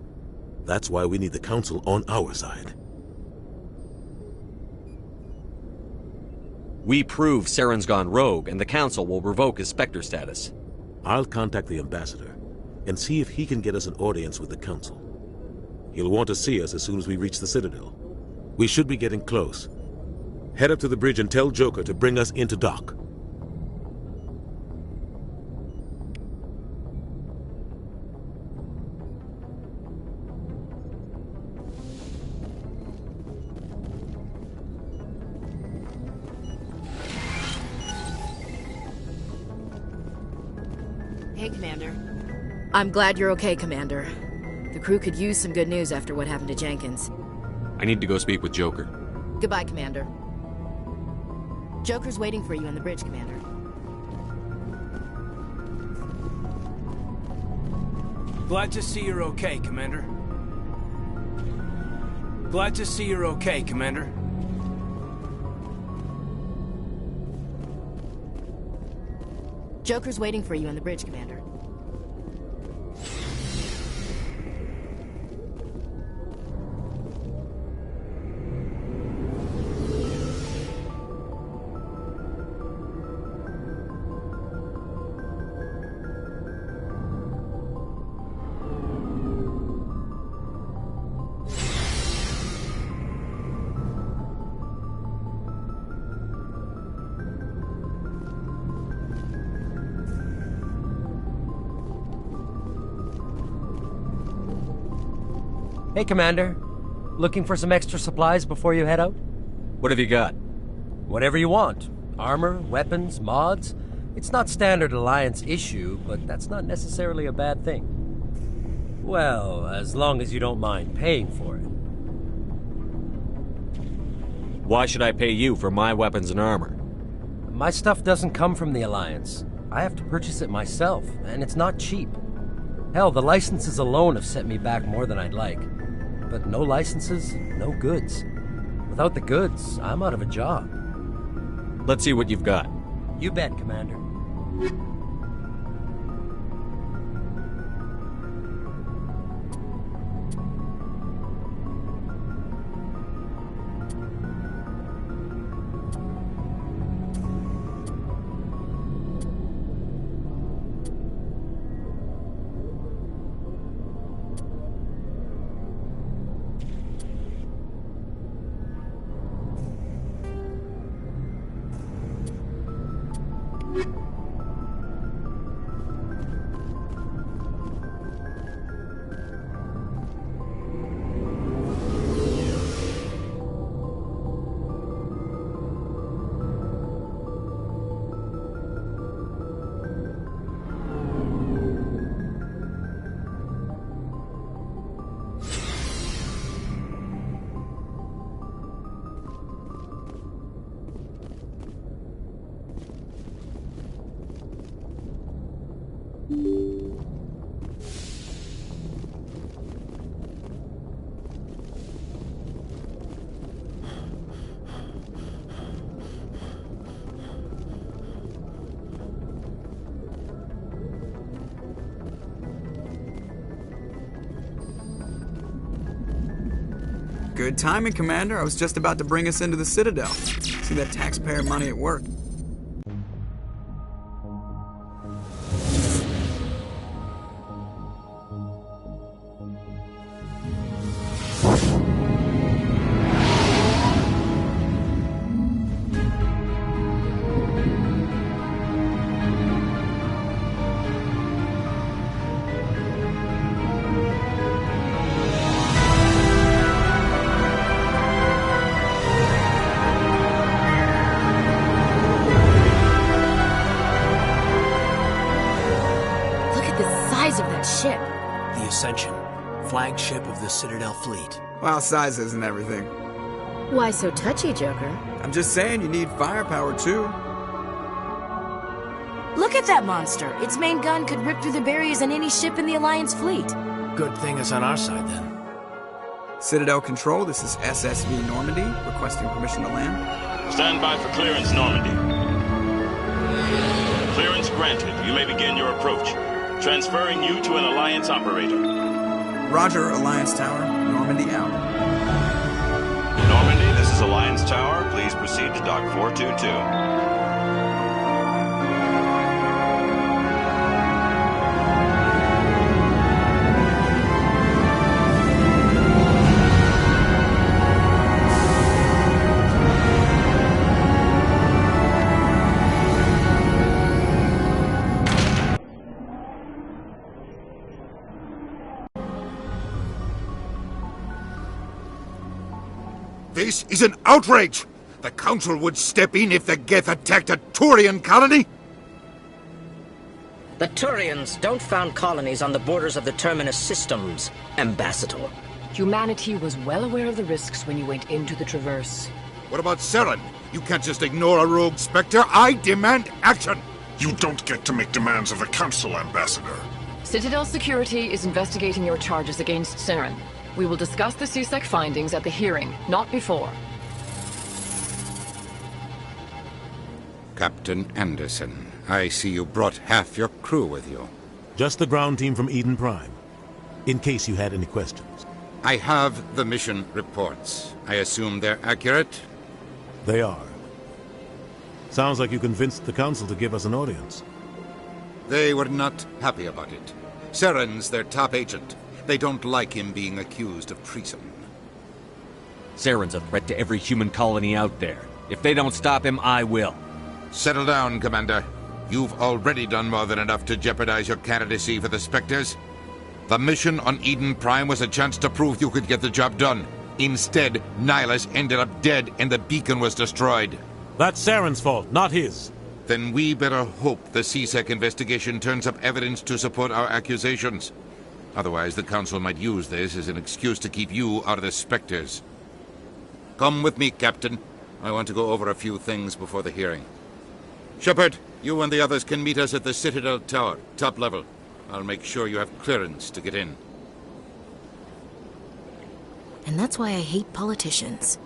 That's why we need the Council on our side. We prove Saren's gone rogue, and the Council will revoke his Spectre status. I'll contact the Ambassador, and see if he can get us an audience with the Council. He'll want to see us as soon as we reach the Citadel. We should be getting close. Head up to the bridge and tell Joker to bring us into dock. Hey, Commander. I'm glad you're okay, Commander. The crew could use some good news after what happened to Jenkins. I need to go speak with Joker. Goodbye, Commander. Joker's waiting for you in the bridge, Commander. Glad to see you're okay, Commander. Glad to see you're okay, Commander. Joker's waiting for you in the bridge, Commander. Hey, Commander. Looking for some extra supplies before you head out? What have you got? Whatever you want. Armor, weapons, mods. It's not standard Alliance issue, but that's not necessarily a bad thing. Well, as long as you don't mind paying for it. Why should I pay you for my weapons and armor? My stuff doesn't come from the Alliance. I have to purchase it myself, and it's not cheap. Hell, the licenses alone have set me back more than I'd like. But no licenses, no goods. Without the goods, I'm out of a job. Let's see what you've got. You bet, Commander. Good timing, Commander. I was just about to bring us into the Citadel. See that taxpayer money at work. Flagship of the Citadel fleet. Well, size isn't everything. Why so touchy, Joker? I'm just saying you need firepower, too. Look at that monster. Its main gun could rip through the barriers in any ship in the Alliance fleet. Good thing it's on our side, then. Citadel Control, this is SSV Normandy, requesting permission to land. Stand by for clearance, Normandy. Clearance granted. You may begin your approach. Transferring you to an Alliance operator. Roger, Alliance Tower. Normandy out. Normandy, this is Alliance Tower. Please proceed to Dock 422. This is an outrage! The Council would step in if the Geth attacked a Turian colony? The Turians don't found colonies on the borders of the Terminus systems, Ambassador. Humanity was well aware of the risks when you went into the Traverse. What about Saren? You can't just ignore a rogue Spectre. I demand action! You don't get to make demands of the Council, Ambassador. Citadel Security is investigating your charges against Saren. We will discuss the CSEC findings at the hearing, not before. Captain Anderson, I see you brought half your crew with you. Just the ground team from Eden Prime, in case you had any questions. I have the mission reports. I assume they're accurate? They are. Sounds like you convinced the Council to give us an audience. They were not happy about it. Saren's their top agent. They don't like him being accused of treason. Saren's a threat to every human colony out there. If they don't stop him, I will. Settle down, Commander. You've already done more than enough to jeopardize your candidacy for the Spectres. The mission on Eden Prime was a chance to prove you could get the job done. Instead, Nihilus ended up dead and the beacon was destroyed. That's Saren's fault, not his. Then we better hope the CSEC investigation turns up evidence to support our accusations. Otherwise, the Council might use this as an excuse to keep you out of the Spectres. Come with me, Captain. I want to go over a few things before the hearing. Shepard, you and the others can meet us at the Citadel Tower, top level. I'll make sure you have clearance to get in. And that's why I hate politicians.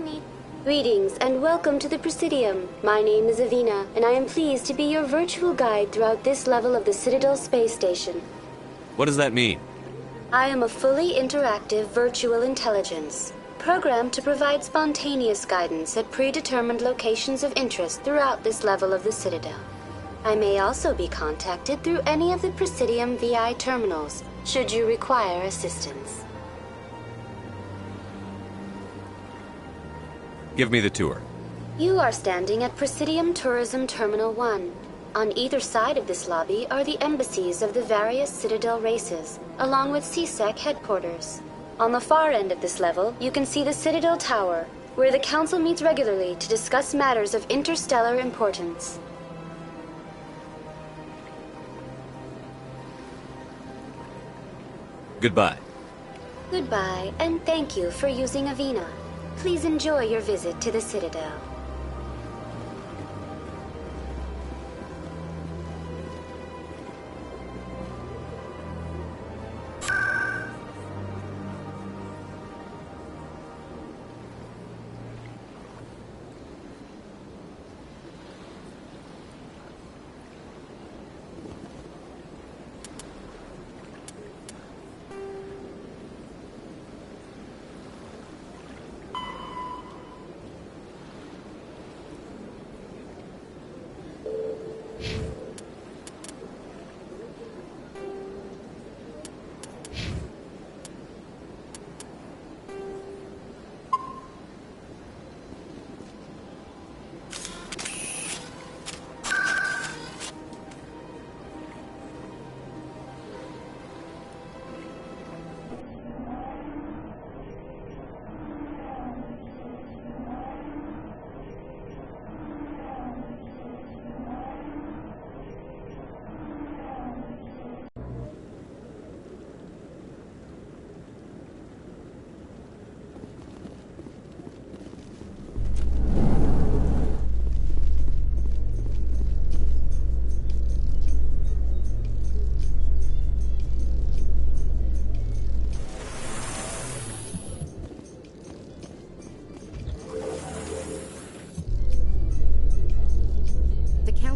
me. Greetings and welcome to the Presidium. My name is Avina, and I am pleased to be your virtual guide throughout this level of the Citadel space station. What does that mean? I am a fully interactive virtual intelligence, programmed to provide spontaneous guidance at predetermined locations of interest throughout this level of the Citadel. I may also be contacted through any of the Presidium VI terminals, should you require assistance. Give me the tour. You are standing at Presidium Tourism Terminal 1. On either side of this lobby are the embassies of the various Citadel races, along with CSEC headquarters. On the far end of this level, you can see the Citadel Tower, where the Council meets regularly to discuss matters of interstellar importance. Goodbye. Goodbye, and thank you for using Avina. Please enjoy your visit to the Citadel.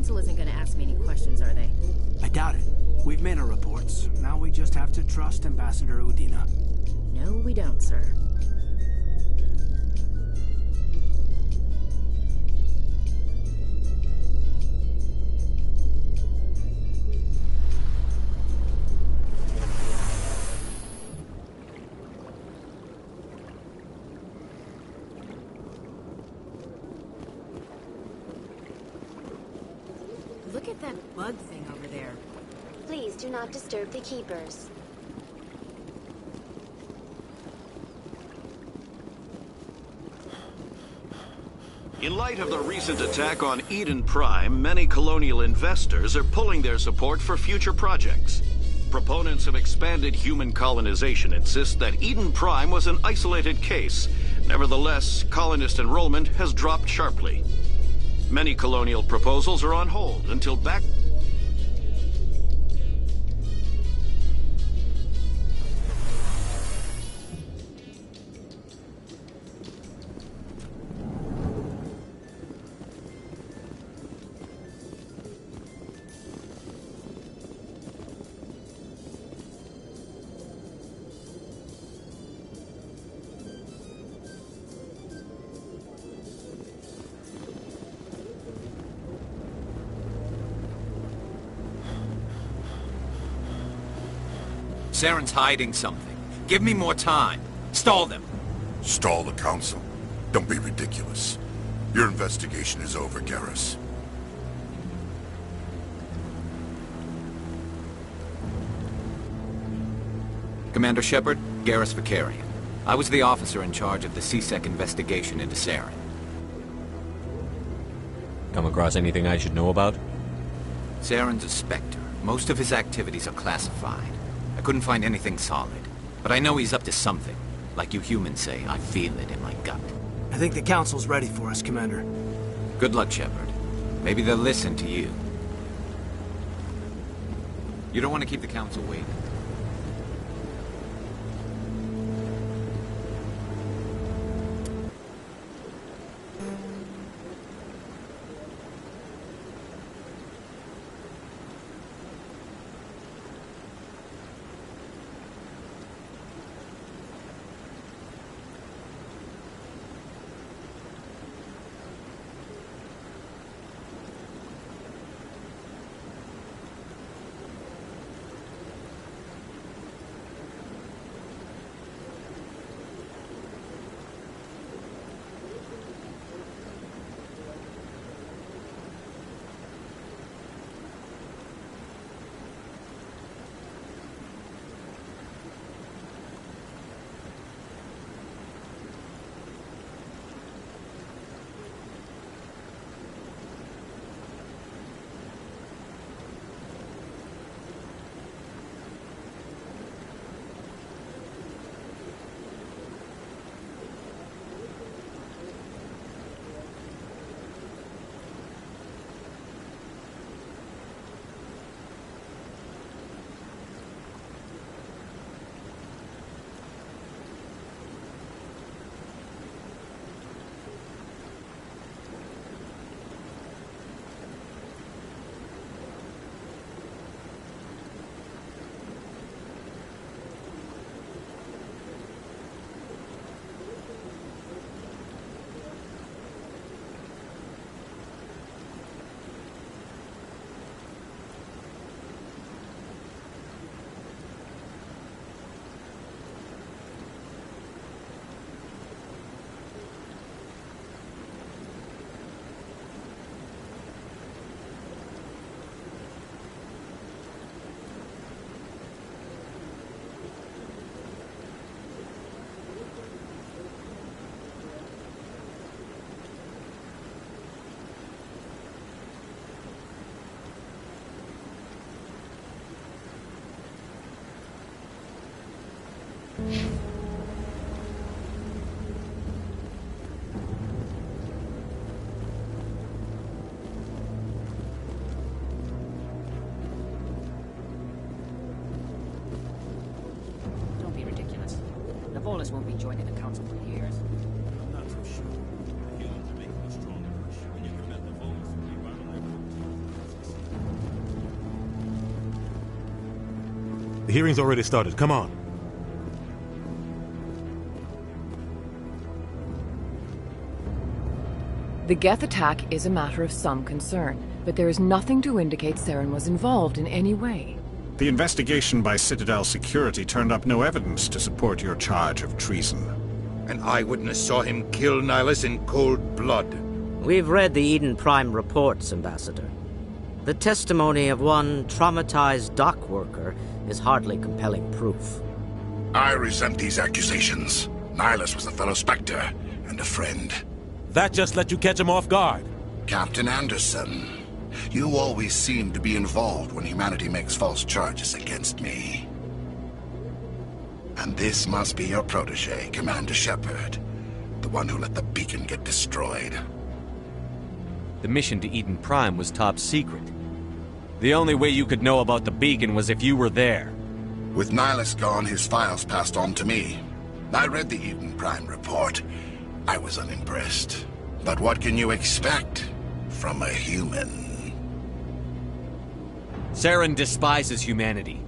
Isn't going to ask me any questions, are they? I doubt it. We've made our reports. Now we just have to trust Ambassador Udina. No, we don't, sir. Look at that bug thing over there. Please do not disturb the keepers. In light of the recent attack on Eden Prime, many colonial investors are pulling their support for future projects. Proponents of expanded human colonization insist that Eden Prime was an isolated case. Nevertheless, colonist enrollment has dropped sharply. Many colonial proposals are on hold until back... Saren's hiding something. Give me more time. Stall them. Stall the Council? Don't be ridiculous. Your investigation is over, Garrus. Commander Shepard, Garrus Vakarian. I was the officer in charge of the CSEC investigation into Saren. Come across anything I should know about? Saren's a Spectre. Most of his activities are classified. I couldn't find anything solid. But I know he's up to something. Like you humans say, I feel it in my gut. I think the Council's ready for us, Commander. Good luck, Shepard. Maybe they'll listen to you. You don't want to keep the Council waiting. been joining the council for years. I'm not so sure. The humans are making you stronger. When you prevent the vulgus from reviving. The hearing's already started. Come on. The Geth attack is a matter of some concern, but there is nothing to indicate Saren was involved in any way. The investigation by Citadel Security turned up no evidence to support your charge of treason. An eyewitness saw him kill Nihilus in cold blood. We've read the Eden Prime reports, Ambassador. The testimony of one traumatized dock worker is hardly compelling proof. I resent these accusations. Nihilus was a fellow Spectre and a friend. That just let you catch him off guard. Captain Anderson, you always seem to be involved when humanity makes false charges against me. And this must be your protege, Commander Shepard. The one who let the beacon get destroyed. The mission to Eden Prime was top secret. The only way you could know about the beacon was if you were there. With Nihilus gone, his files passed on to me. I read the Eden Prime report. I was unimpressed. But what can you expect from a human? Saren despises humanity.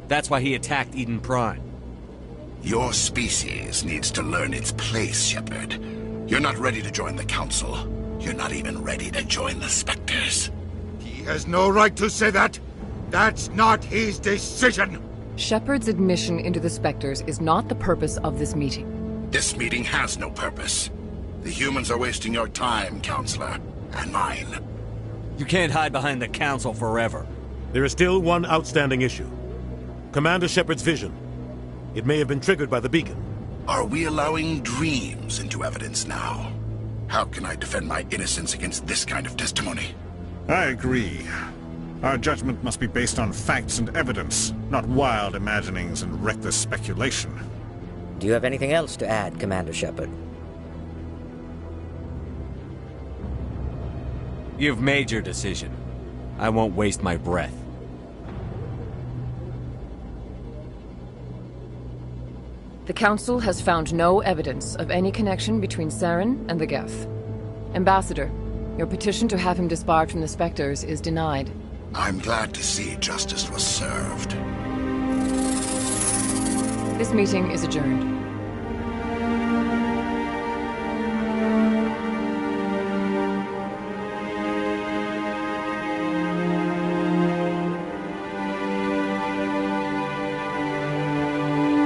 That's why he attacked Eden Prime. Your species needs to learn its place, Shepard. You're not ready to join the Council. You're not even ready to join the Spectres. He has no right to say that. That's not his decision. Shepard's admission into the Spectres is not the purpose of this meeting. This meeting has no purpose. The humans are wasting your time, Counselor, and mine. You can't hide behind the Council forever. There is still one outstanding issue. Commander Shepard's vision. It may have been triggered by the beacon. Are we allowing dreams into evidence now? How can I defend my innocence against this kind of testimony? I agree. Our judgment must be based on facts and evidence, not wild imaginings and reckless speculation. Do you have anything else to add, Commander Shepard? You've made your decision. I won't waste my breath. The Council has found no evidence of any connection between Saren and the Geth. Ambassador, your petition to have him disbarred from the Spectres is denied. I'm glad to see justice was served. This meeting is adjourned.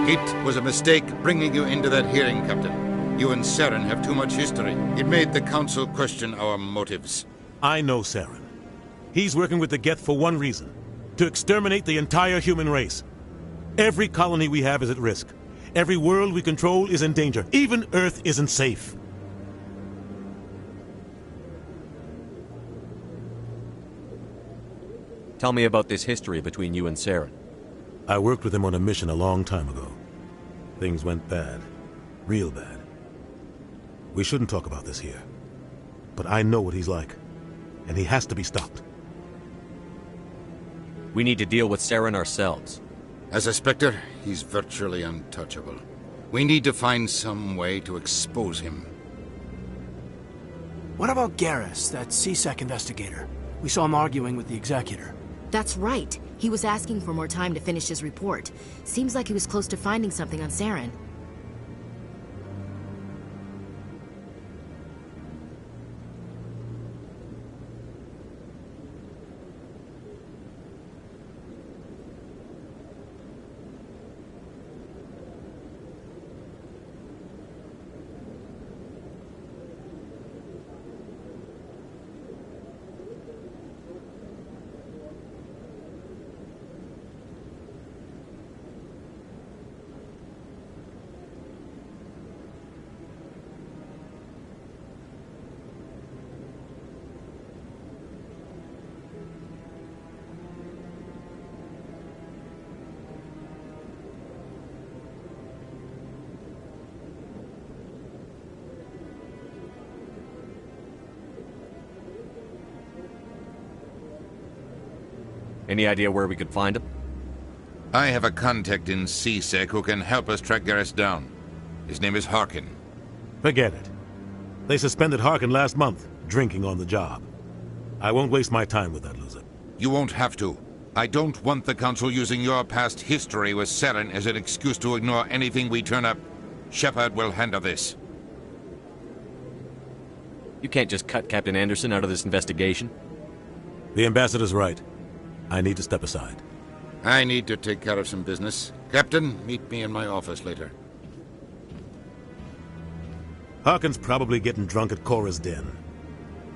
It was a mistake bringing you into that hearing, Captain. You and Saren have too much history. It made the Council question our motives. I know Saren. He's working with the Geth for one reason. To exterminate the entire human race. Every colony we have is at risk. Every world we control is in danger. Even Earth isn't safe. Tell me about this history between you and Saren. I worked with him on a mission a long time ago. Things went bad. Real bad. We shouldn't talk about this here. But I know what he's like. And he has to be stopped. We need to deal with Saren ourselves. As a Spectre, he's virtually untouchable. We need to find some way to expose him. What about Garrus, that C-Sec investigator? We saw him arguing with the Executor. That's right. He was asking for more time to finish his report. Seems like he was close to finding something on Saren. Any idea where we could find him? I have a contact in C-Sec who can help us track Garrus down. His name is Harkin. Forget it. They suspended Harkin last month, drinking on the job. I won't waste my time with that loser. You won't have to. I don't want the Council using your past history with Saren as an excuse to ignore anything we turn up. Shepard will handle this. You can't just cut Captain Anderson out of this investigation. The ambassador's right. I need to step aside. I need to take care of some business. Captain, meet me in my office later. Harkin's probably getting drunk at Cora's Den.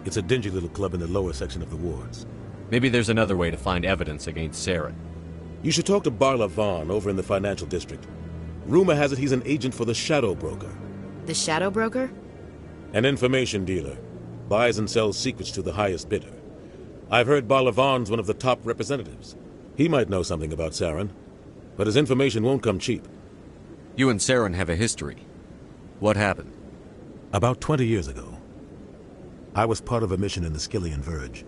It's a dingy little club in the lower section of the wards. Maybe there's another way to find evidence against Saren. You should talk to Barla Vaughn over in the financial district. Rumor has it he's an agent for the Shadow Broker. The Shadow Broker? An information dealer. Buys and sells secrets to the highest bidder. I've heard Barla Vaughn's one of the top representatives. He might know something about Saren, but his information won't come cheap. You and Saren have a history. What happened? About 20 years ago, I was part of a mission in the Skillian Verge.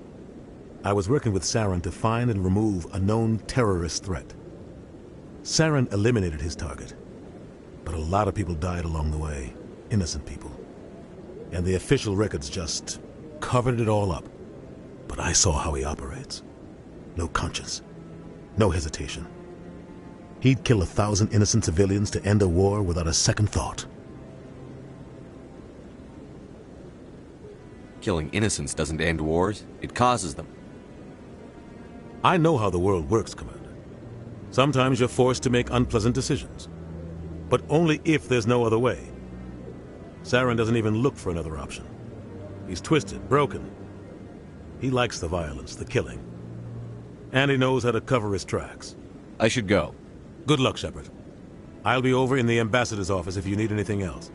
I was working with Saren to find and remove a known terrorist threat. Saren eliminated his target, but a lot of people died along the way, innocent people. And the official records just covered it all up. But I saw how he operates. No conscience, no hesitation. He'd kill 1,000 innocent civilians to end a war without a second thought. Killing innocents doesn't end wars, it causes them. I know how the world works, Commander. Sometimes you're forced to make unpleasant decisions. But only if there's no other way. Saren doesn't even look for another option. He's twisted, broken. He likes the violence, the killing. And he knows how to cover his tracks. I should go. Good luck, Shepard. I'll be over in the ambassador's office if you need anything else.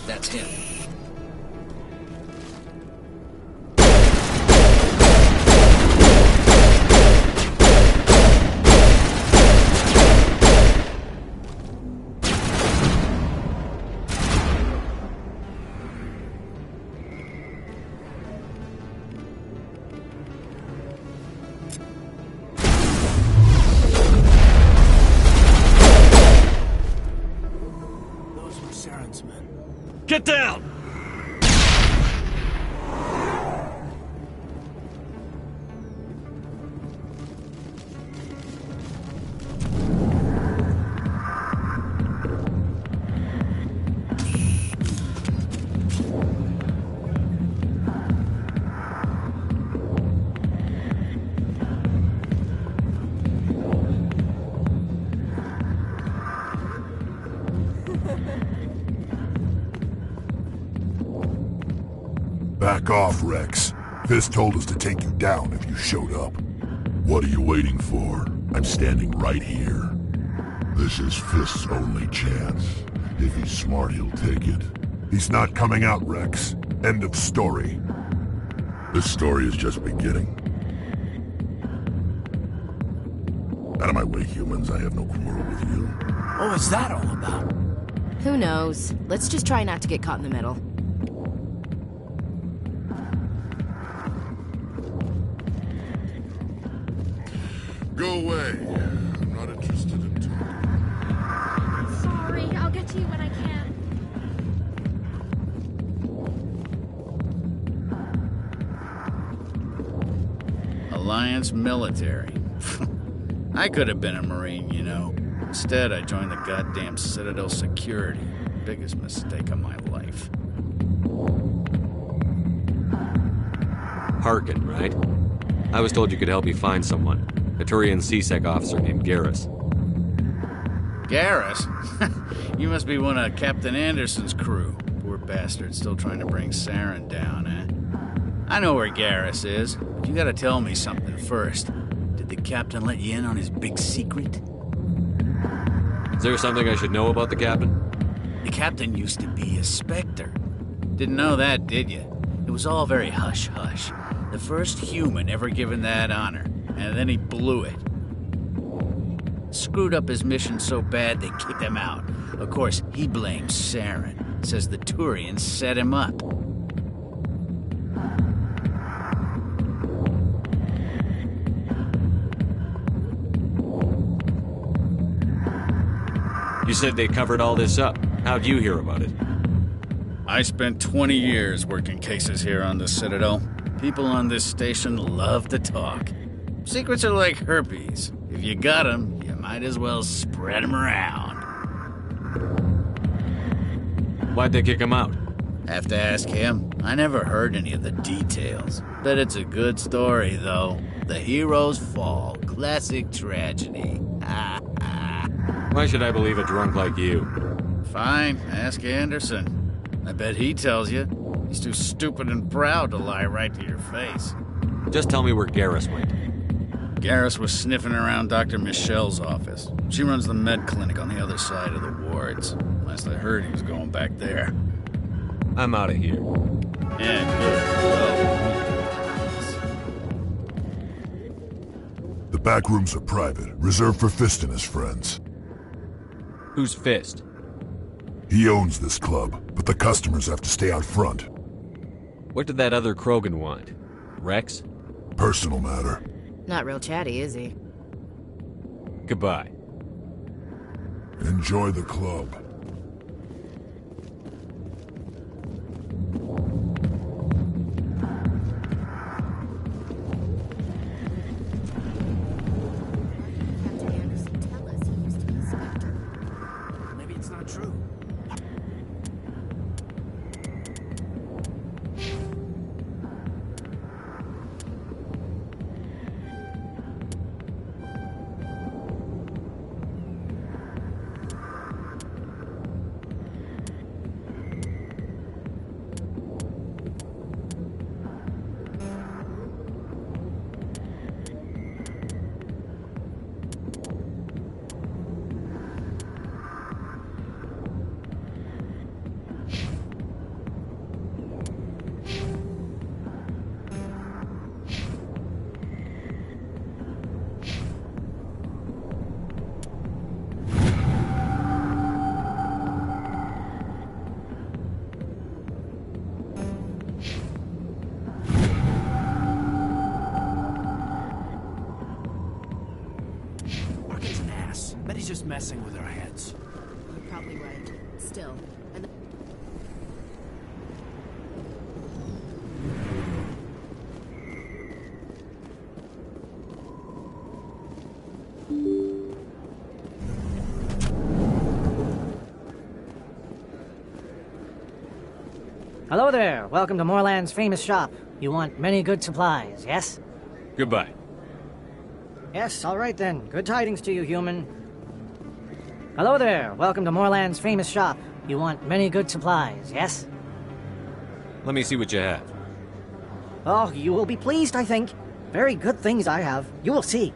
That's him. Those were Saren's men. Get down! Back off, Rex. Fisk told us to take you down if you showed up. What are you waiting for? I'm standing right here. This is Fisk's only chance. If he's smart, he'll take it. He's not coming out, Rex. End of story. This story is just beginning. Out of my way, humans. I have no quarrel with you. What was that all about? Who knows? Let's just try not to get caught in the middle. Go away. I'm not interested in talking. Sorry, I'll get to you when I can. Alliance military. I could have been a Marine, you know. Instead, I joined the goddamn Citadel security. Biggest mistake of my life. Harkin, right? I was told you could help me find someone. A Turian CSEC officer named Garrus. Garrus? You must be one of Captain Anderson's crew. Poor bastard, still trying to bring Saren down, eh? I know where Garrus is, but you gotta tell me something first. Did the captain let you in on his big secret? Is there something I should know about the captain? The captain used to be a Spectre. Didn't know that, did you? It was all very hush-hush. The first human ever given that honor, and then he blew it. Screwed up his mission so bad they kicked him out. Of course, he blames Saren. Says the Turians set him up. You said they covered all this up. How'd you hear about it? I spent 20 years working cases here on the Citadel. People on this station love to talk. Secrets are like herpes. If you got them, you might as well spread them around. Why'd they kick him out? Have to ask him. I never heard any of the details. Bet it's a good story, though. The heroes fall. Classic tragedy. Why should I believe a drunk like you? Fine, ask Anderson. I bet he tells you. He's too stupid and proud to lie right to your face. Just tell me where Garrus went. Garrus was sniffing around Dr. Michelle's office. She runs the med clinic on the other side of the wards. Last I heard, he was going back there. I'm out of here. Yeah, good. The back rooms are private, reserved for Fist and his friends. Who's Fist? He owns this club, but the customers have to stay out front. What did that other Krogan want? Rex? Personal matter. Not real chatty, is he? Goodbye. Enjoy the club. Maybe it's not true. Just messing with our heads. You're probably right. Still. Hello there. Welcome to Moorland's famous shop. You want many good supplies, yes? Goodbye. Yes, all right then. Good tidings to you, human. Hello there. Welcome to Moorland's famous shop. You want many good supplies, yes? Let me see what you have. Oh, you will be pleased, I think. Very good things I have. You will see.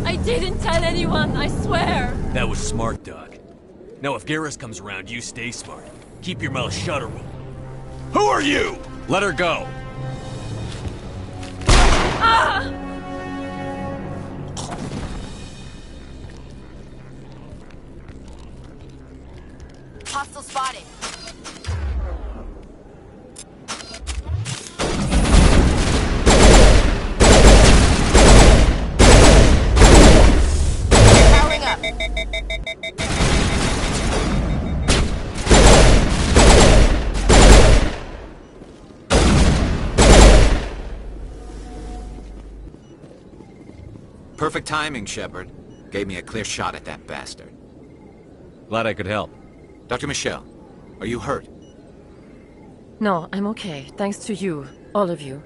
I didn't tell anyone, I swear! That was smart, Doc. Now if Garrus comes around, you stay smart. Keep your mouth shut or we'll... Who are you? Let her go. Ah! Hostile spotted. Powering up. Perfect timing, Shepard. Gave me a clear shot at that bastard. Glad I could help. Dr. Michelle, are you hurt? No, I'm okay, thanks to you, all of you.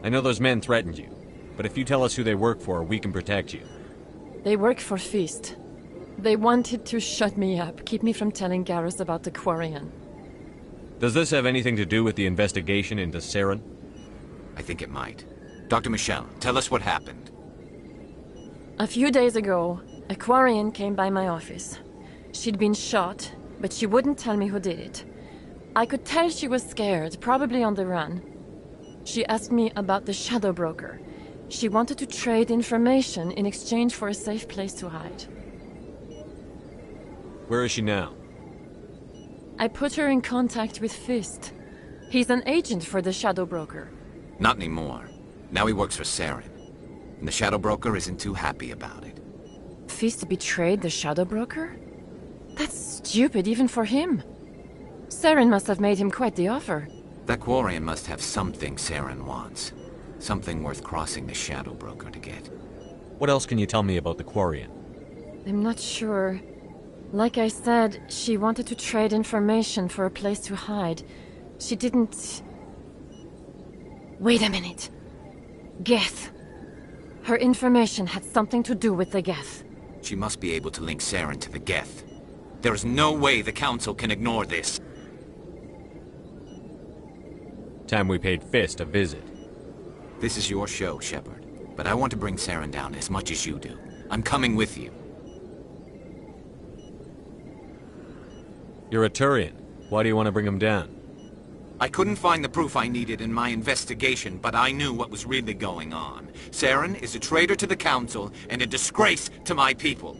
I know those men threatened you, but if you tell us who they work for, we can protect you. They work for Feast. They wanted to shut me up, keep me from telling Garrus about the Quarian. Does this have anything to do with the investigation into Saren? I think it might. Dr. Michelle, tell us what happened. A few days ago, a Quarian came by my office. She'd been shot, but she wouldn't tell me who did it. I could tell she was scared, probably on the run. She asked me about the Shadow Broker. She wanted to trade information in exchange for a safe place to hide. Where is she now? I put her in contact with Fist. He's an agent for the Shadow Broker. Not anymore. Now he works for Saren. And the Shadow Broker isn't too happy about it. Fist betrayed the Shadow Broker? That's stupid even for him. Saren must have made him quite the offer. That Quarian must have something Saren wants. Something worth crossing the Shadow Broker to get. What else can you tell me about the Quarian? I'm not sure. Like I said, she wanted to trade information for a place to hide. She didn't... Wait a minute. Geth. Her information had something to do with the Geth. She must be able to link Saren to the Geth. There is no way the Council can ignore this. Time we paid Fist a visit. This is your show, Shepard. But I want to bring Saren down as much as you do. I'm coming with you. You're a Turian. Why do you want to bring him down? I couldn't find the proof I needed in my investigation, but I knew what was really going on. Saren is a traitor to the Council and a disgrace to my people.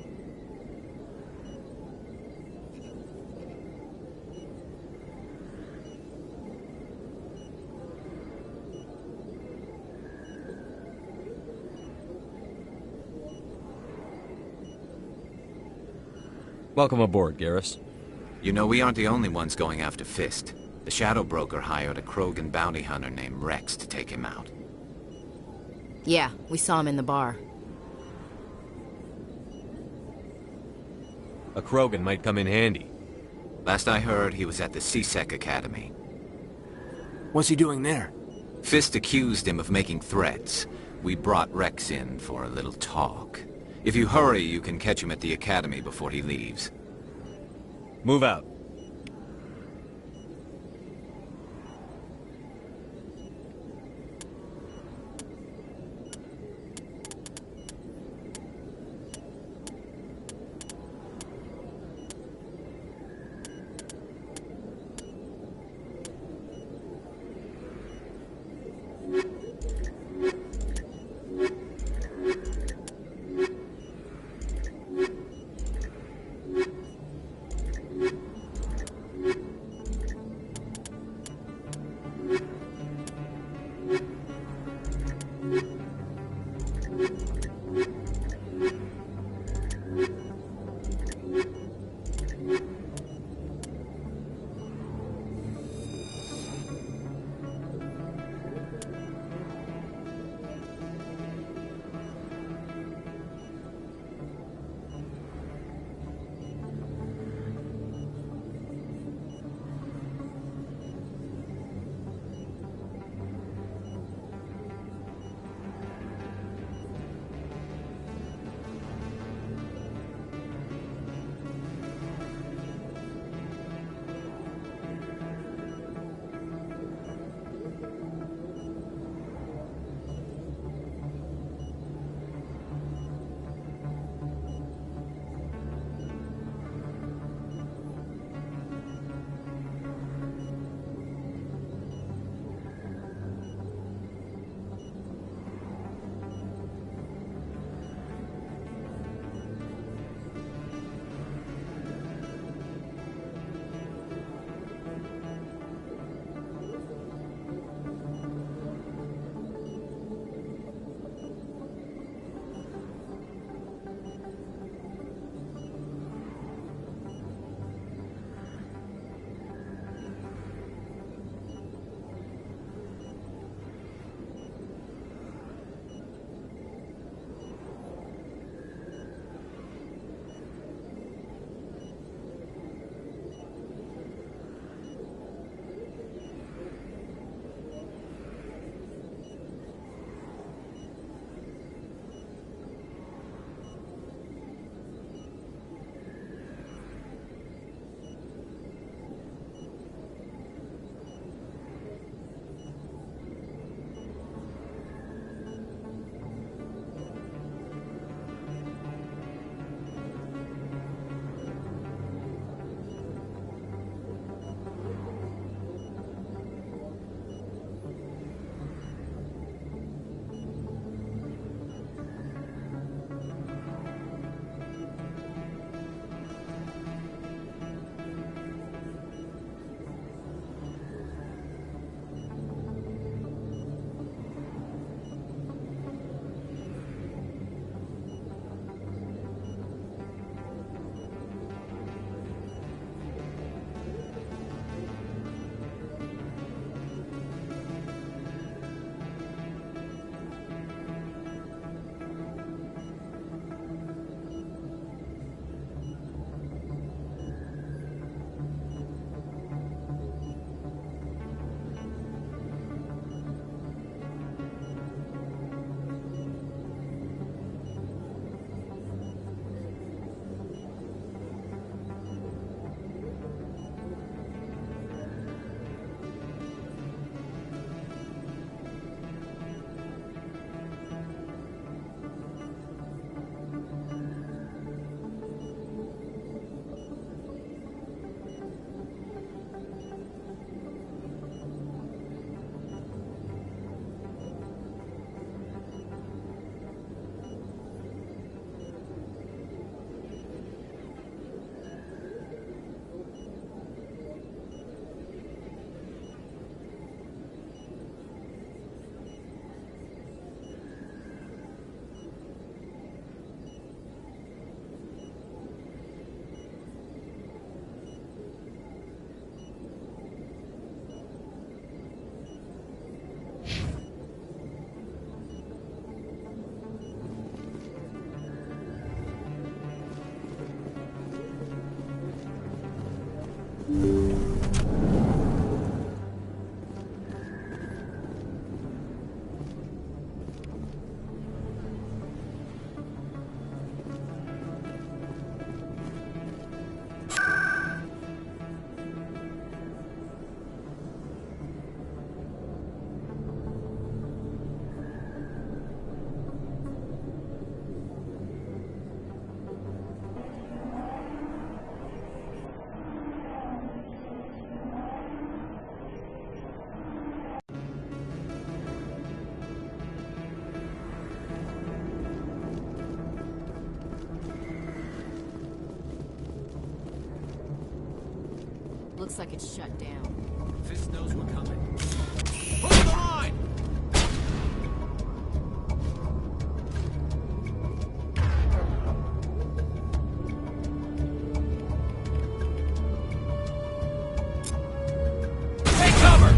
Welcome aboard, Garrus. You know, we aren't the only ones going after Fist. The Shadow Broker hired a Krogan bounty hunter named Rex to take him out. Yeah, we saw him in the bar. A Krogan might come in handy. Last I heard, he was at the C-Sec Academy. What's he doing there? Fist accused him of making threats. We brought Rex in for a little talk. If you hurry, you can catch him at the Academy before he leaves. Move out. Looks like it's shut down. Fist knows we're coming. Hold the line! Take cover!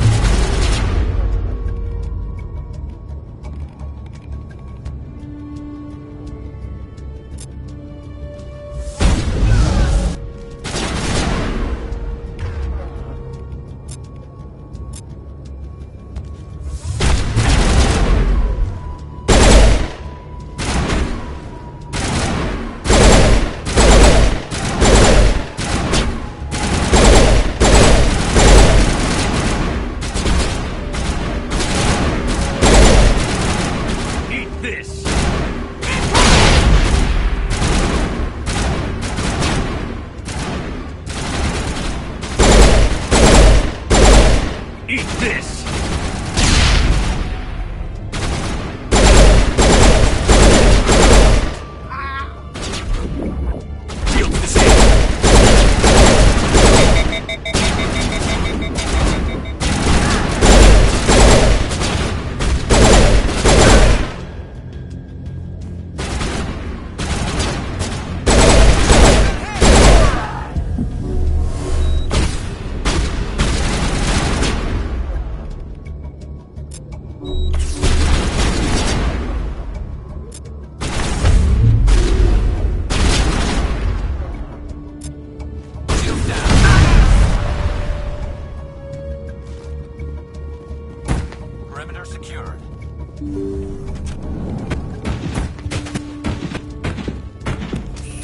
Perimeter secured.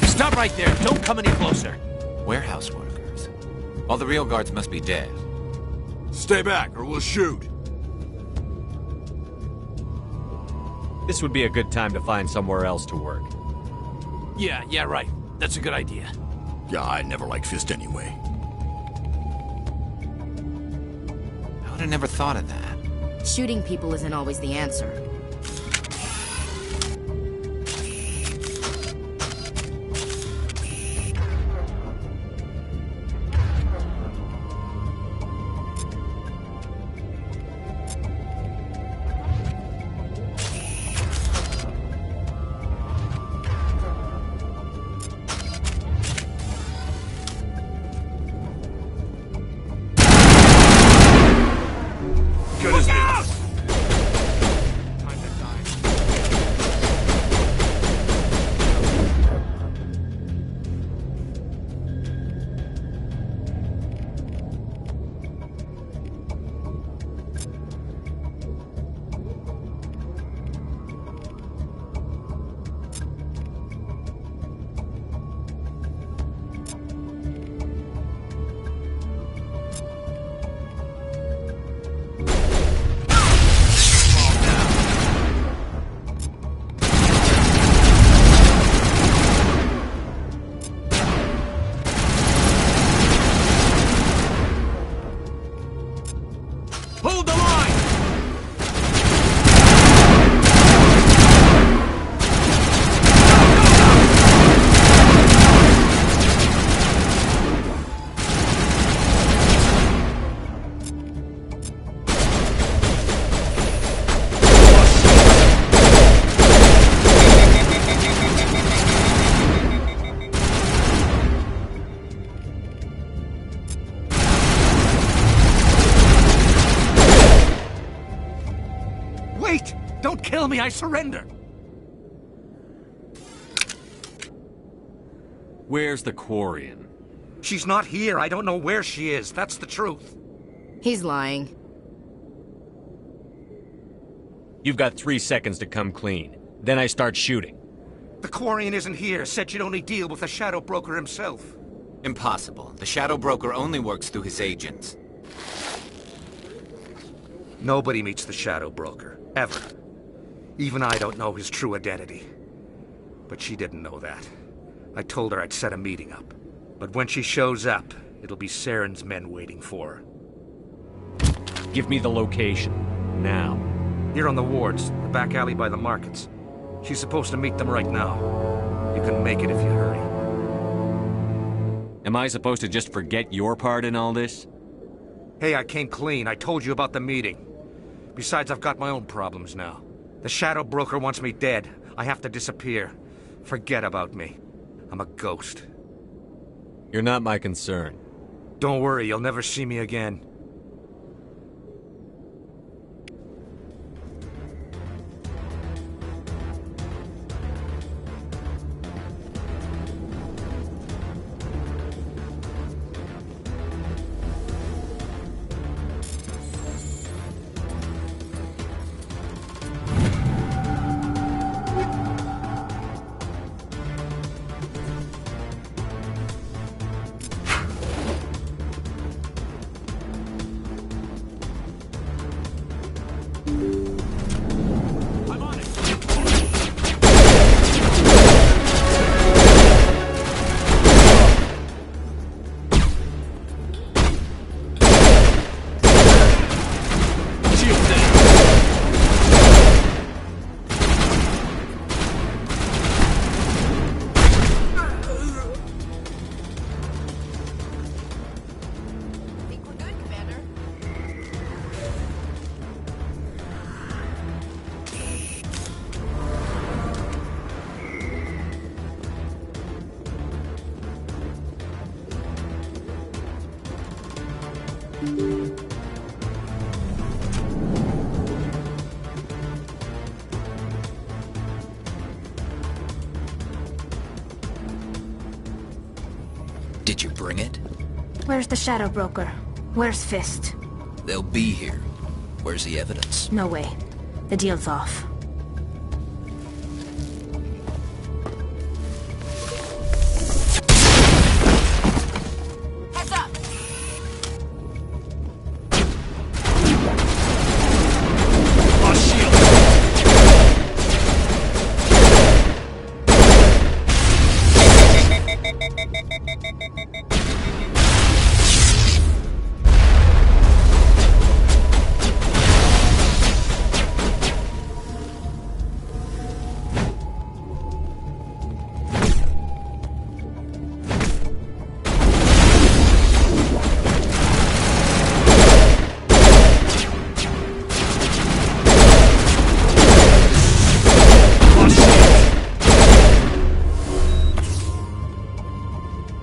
Stop right there. Don't come any closer. Warehouse workers. All the real guards must be dead. Stay back or we'll shoot. This would be a good time to find somewhere else to work. Yeah, right. That's a good idea. Yeah, I never liked Fist anyway. I would have never thought of that. Shooting people isn't always the answer. Good as new. Hold the line! Wait! Don't kill me, I surrender! Where's the Quarian? She's not here. I don't know where she is. That's the truth. He's lying. You've got 3 seconds to come clean. Then I start shooting. The Quarian isn't here. Said she'd only deal with the Shadow Broker himself. Impossible. The Shadow Broker only works through his agents. Nobody meets the Shadow Broker. Ever. Even I don't know his true identity. But she didn't know that. I told her I'd set a meeting up. But when she shows up, it'll be Saren's men waiting for her. Give me the location. Now. Here on the wards, the back alley by the markets. She's supposed to meet them right now. You can make it if you hurry. Am I supposed to just forget your part in all this? Hey, I came clean. I told you about the meeting. Besides, I've got my own problems now. The Shadow Broker wants me dead. I have to disappear. Forget about me. I'm a ghost. You're not my concern. Don't worry, you'll never see me again. Did you bring it? Where's the Shadow Broker? Where's Fist? They'll be here. Where's the evidence? No way. The deal's off. Heads up! Lost shield!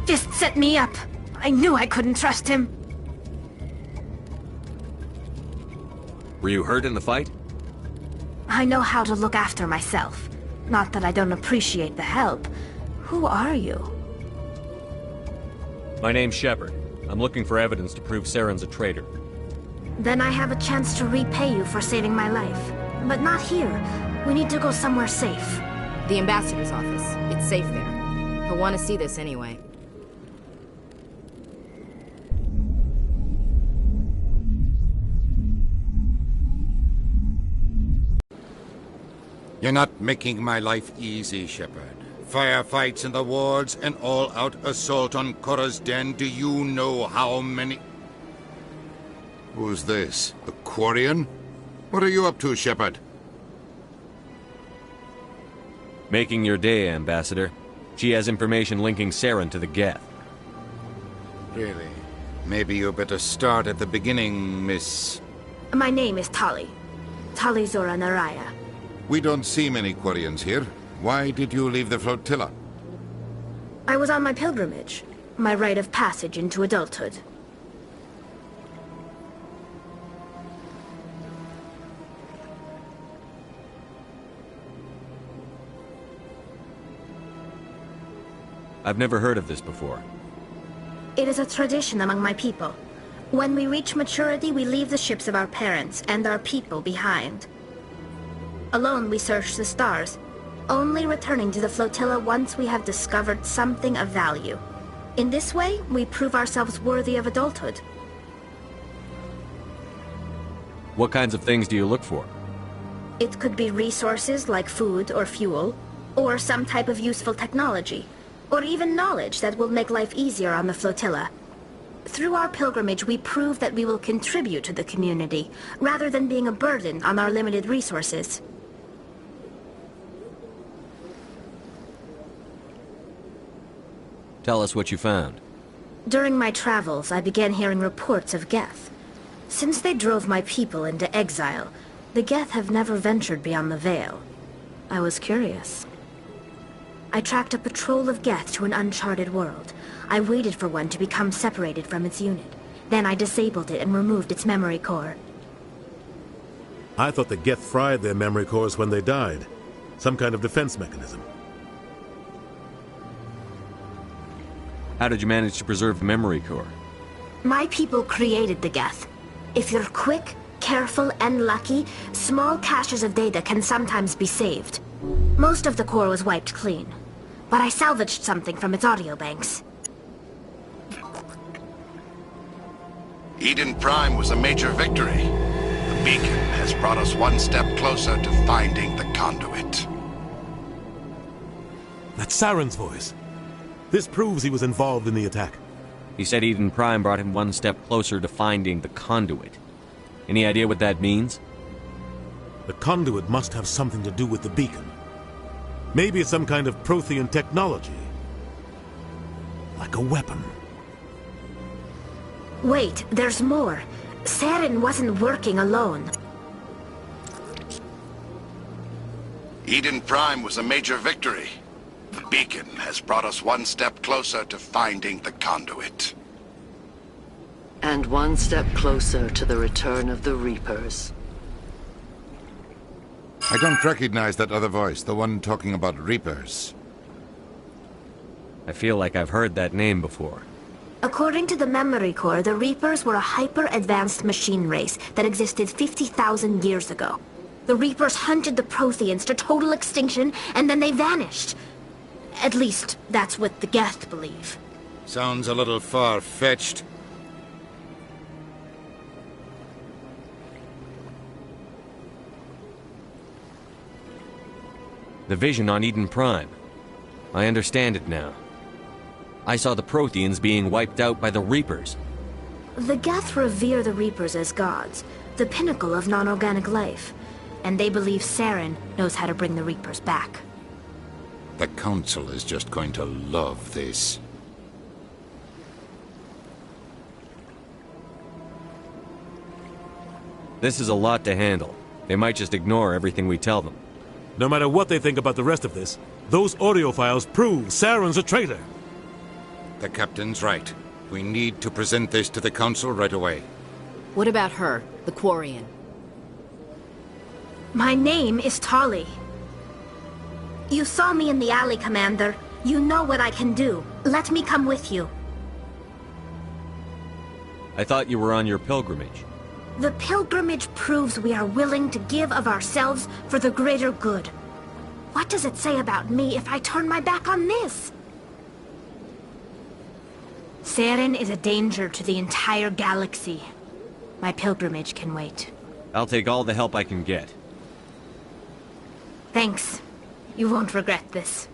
Fist set me up. I knew I couldn't trust him. Were you hurt in the fight? I know how to look after myself. Not that I don't appreciate the help. Who are you? My name's Shepard. I'm looking for evidence to prove Saren's a traitor. Then I have a chance to repay you for saving my life. But not here. We need to go somewhere safe. The ambassador's office. It's safe there. He'll want to see this anyway. You're not making my life easy, Shepard. Firefights in the wards, an all-out assault on Korra's den. Do you know how many... Who's this? The Quarian? What are you up to, Shepard? Making your day, Ambassador. She has information linking Saren to the Geth. Really? Maybe you better start at the beginning, Miss... My name is Tali. Tali Zora Naraya. We don't see many Quarians here. Why did you leave the flotilla? I was on my pilgrimage. My rite of passage into adulthood. I've never heard of this before. It is a tradition among my people. When we reach maturity, we leave the ships of our parents and our people behind. Alone, we search the stars, only returning to the flotilla once we have discovered something of value. In this way, we prove ourselves worthy of adulthood. What kinds of things do you look for? It could be resources like food or fuel, or some type of useful technology, or even knowledge that will make life easier on the flotilla. Through our pilgrimage, we prove that we will contribute to the community, rather than being a burden on our limited resources. Tell us what you found. During my travels, I began hearing reports of Geth. Since they drove my people into exile, the Geth have never ventured beyond the Veil. I was curious. I tracked a patrol of Geth to an uncharted world. I waited for one to become separated from its unit. Then I disabled it and removed its memory core. I thought the Geth fried their memory cores when they died. Some kind of defense mechanism. How did you manage to preserve the memory core? My people created the Geth. If you're quick, careful, and lucky, small caches of data can sometimes be saved. Most of the core was wiped clean, but I salvaged something from its audio banks. Eden Prime was a major victory. The beacon has brought us one step closer to finding the conduit. That's Saren's voice. This proves he was involved in the attack. He said Eden Prime brought him one step closer to finding the conduit. Any idea what that means? The conduit must have something to do with the beacon. Maybe it's some kind of Prothean technology. Like a weapon. Wait, there's more. Saren wasn't working alone. Eden Prime was a major victory. The beacon has brought us one step closer to finding the conduit. And one step closer to the return of the Reapers. I don't recognize that other voice, the one talking about Reapers. I feel like I've heard that name before. According to the memory core, the Reapers were a hyper-advanced machine race that existed 50,000 years ago. The Reapers hunted the Protheans to total extinction, and then they vanished. At least, that's what the Geth believe. Sounds a little far-fetched. The vision on Eden Prime. I understand it now. I saw the Protheans being wiped out by the Reapers. The Geth revere the Reapers as gods, the pinnacle of non-organic life. And they believe Saren knows how to bring the Reapers back. The Council is just going to love this. This is a lot to handle. They might just ignore everything we tell them. No matter what they think about the rest of this, those audio files prove Saren's a traitor. The Captain's right. We need to present this to the Council right away. What about her, the Quarian? My name is Tali. You saw me in the alley, Commander. You know what I can do. Let me come with you. I thought you were on your pilgrimage. The pilgrimage proves we are willing to give of ourselves for the greater good. What does it say about me if I turn my back on this? Saren is a danger to the entire galaxy. My pilgrimage can wait. I'll take all the help I can get. Thanks. You won't regret this.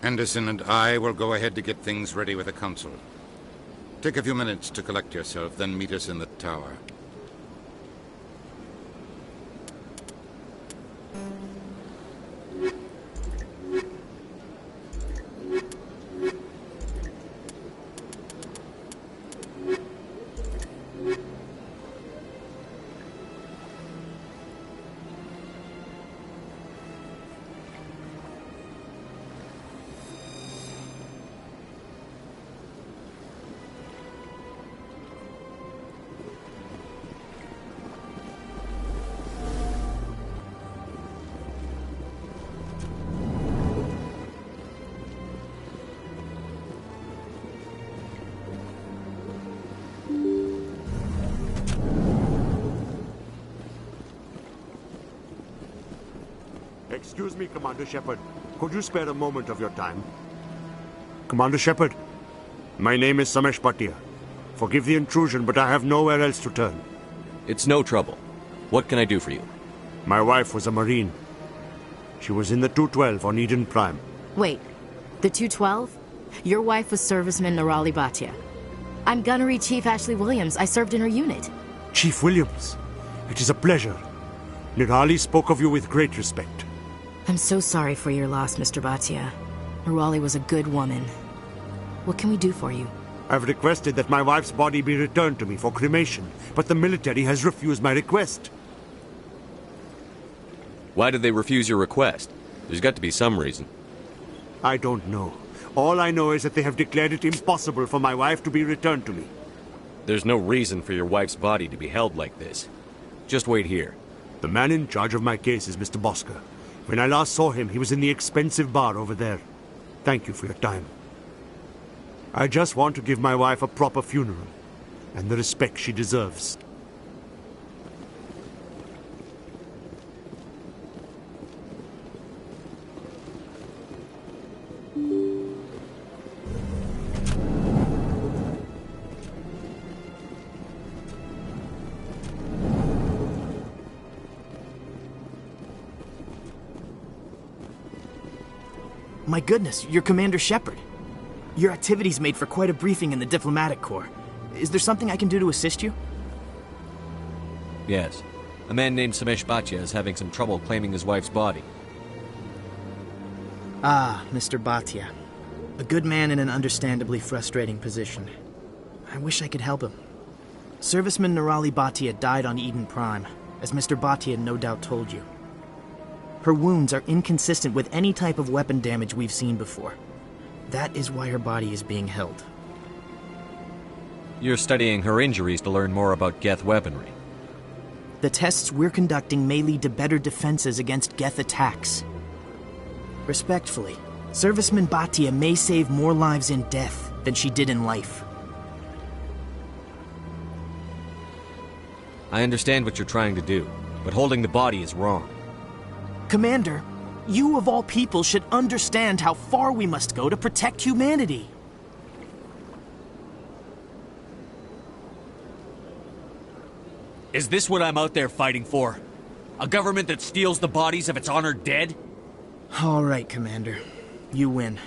Anderson and I will go ahead to get things ready with the Council. Take a few minutes to collect yourself, then meet us in the tower. Excuse me, Commander Shepard. Could you spare a moment of your time? Commander Shepard, my name is Samesh Bhatia. Forgive the intrusion, but I have nowhere else to turn. It's no trouble. What can I do for you? My wife was a Marine. She was in the 212 on Eden Prime. Wait, the 212? Your wife was serviceman Nirali Bhatia. I'm Gunnery Chief Ashley Williams. I served in her unit. Chief Williams, it is a pleasure. Nirali spoke of you with great respect. I'm so sorry for your loss, Mr. Bhatia. Nirali was a good woman. What can we do for you? I've requested that my wife's body be returned to me for cremation, but the military has refused my request. Why did they refuse your request? There's got to be some reason. I don't know. All I know is that they have declared it impossible for my wife to be returned to me. There's no reason for your wife's body to be held like this. Just wait here. The man in charge of my case is Mr. Bosker. When I last saw him, he was in the expensive bar over there. Thank you for your time. I just want to give my wife a proper funeral, and the respect she deserves. My goodness, you're Commander Shepard. Your activities made for quite a briefing in the Diplomatic Corps. Is there something I can do to assist you? Yes. A man named Samesh Bhatia is having some trouble claiming his wife's body. Ah, Mr. Bhatia. A good man in an understandably frustrating position. I wish I could help him. Serviceman Nirali Bhatia died on Eden Prime, as Mr. Bhatia no doubt told you. Her wounds are inconsistent with any type of weapon damage we've seen before. That is why her body is being held. You're studying her injuries to learn more about Geth weaponry. The tests we're conducting may lead to better defenses against Geth attacks. Respectfully, Serviceman Bhatia may save more lives in death than she did in life. I understand what you're trying to do, but holding the body is wrong. Commander, you of all people should understand how far we must go to protect humanity. Is this what I'm out there fighting for? A government that steals the bodies of its honored dead? All right, Commander. You win.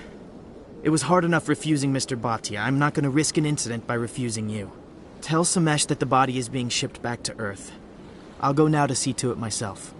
It was hard enough refusing Mr. Bhatia. I'm not going to risk an incident by refusing you. Tell Samesh that the body is being shipped back to Earth. I'll go now to see to it myself.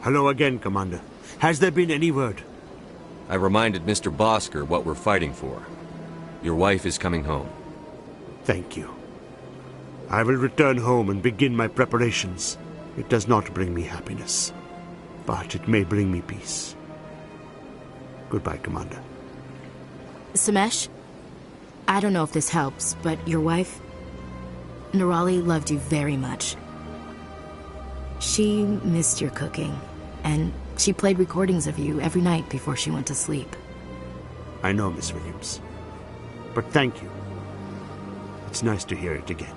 Hello again, Commander. Has there been any word? I reminded Mr. Bosker what we're fighting for. Your wife is coming home. Thank you. I will return home and begin my preparations. It does not bring me happiness, but it may bring me peace. Goodbye, Commander. Samesh? I don't know if this helps, but your wife, Nirali, loved you very much. She missed your cooking, and she played recordings of you every night before she went to sleep. I know, Miss Williams. But thank you. It's nice to hear it again.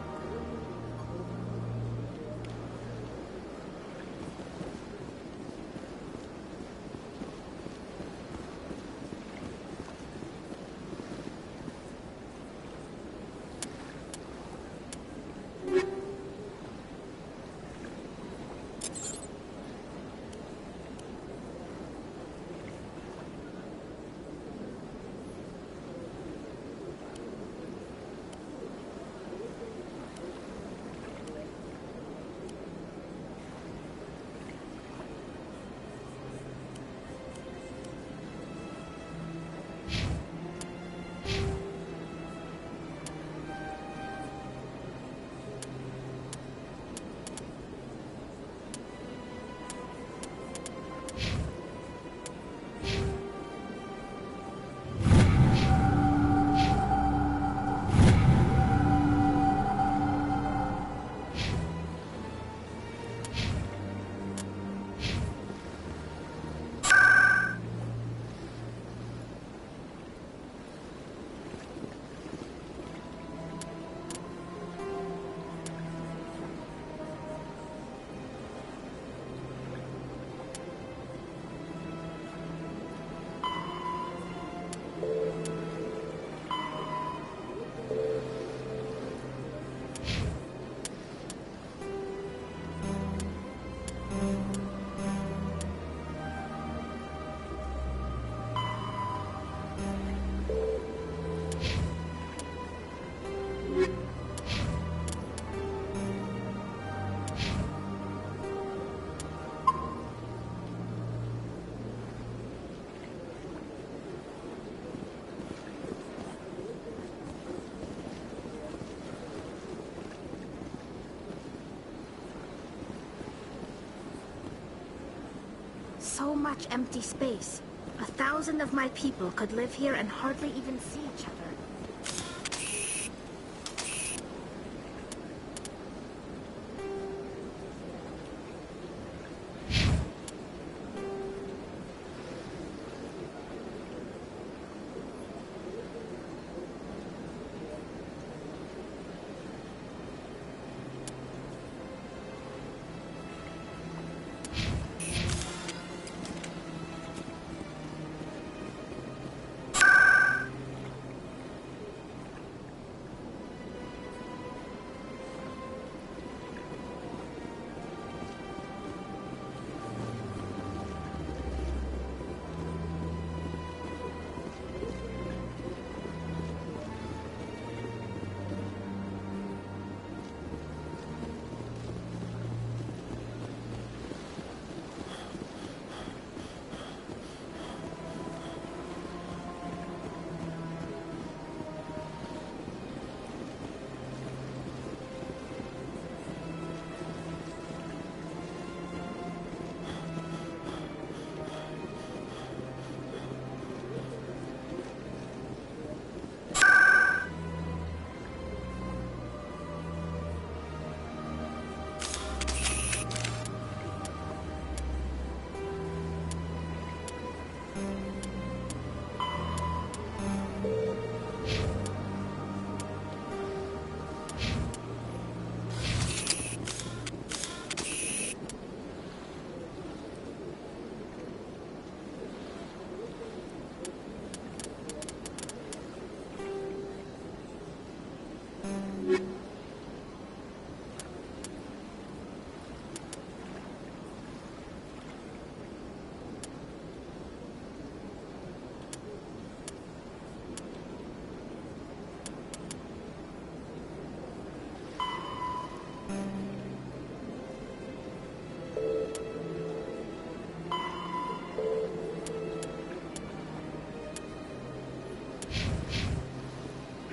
so much empty space. 1,000 of my people could live here and hardly even see each other.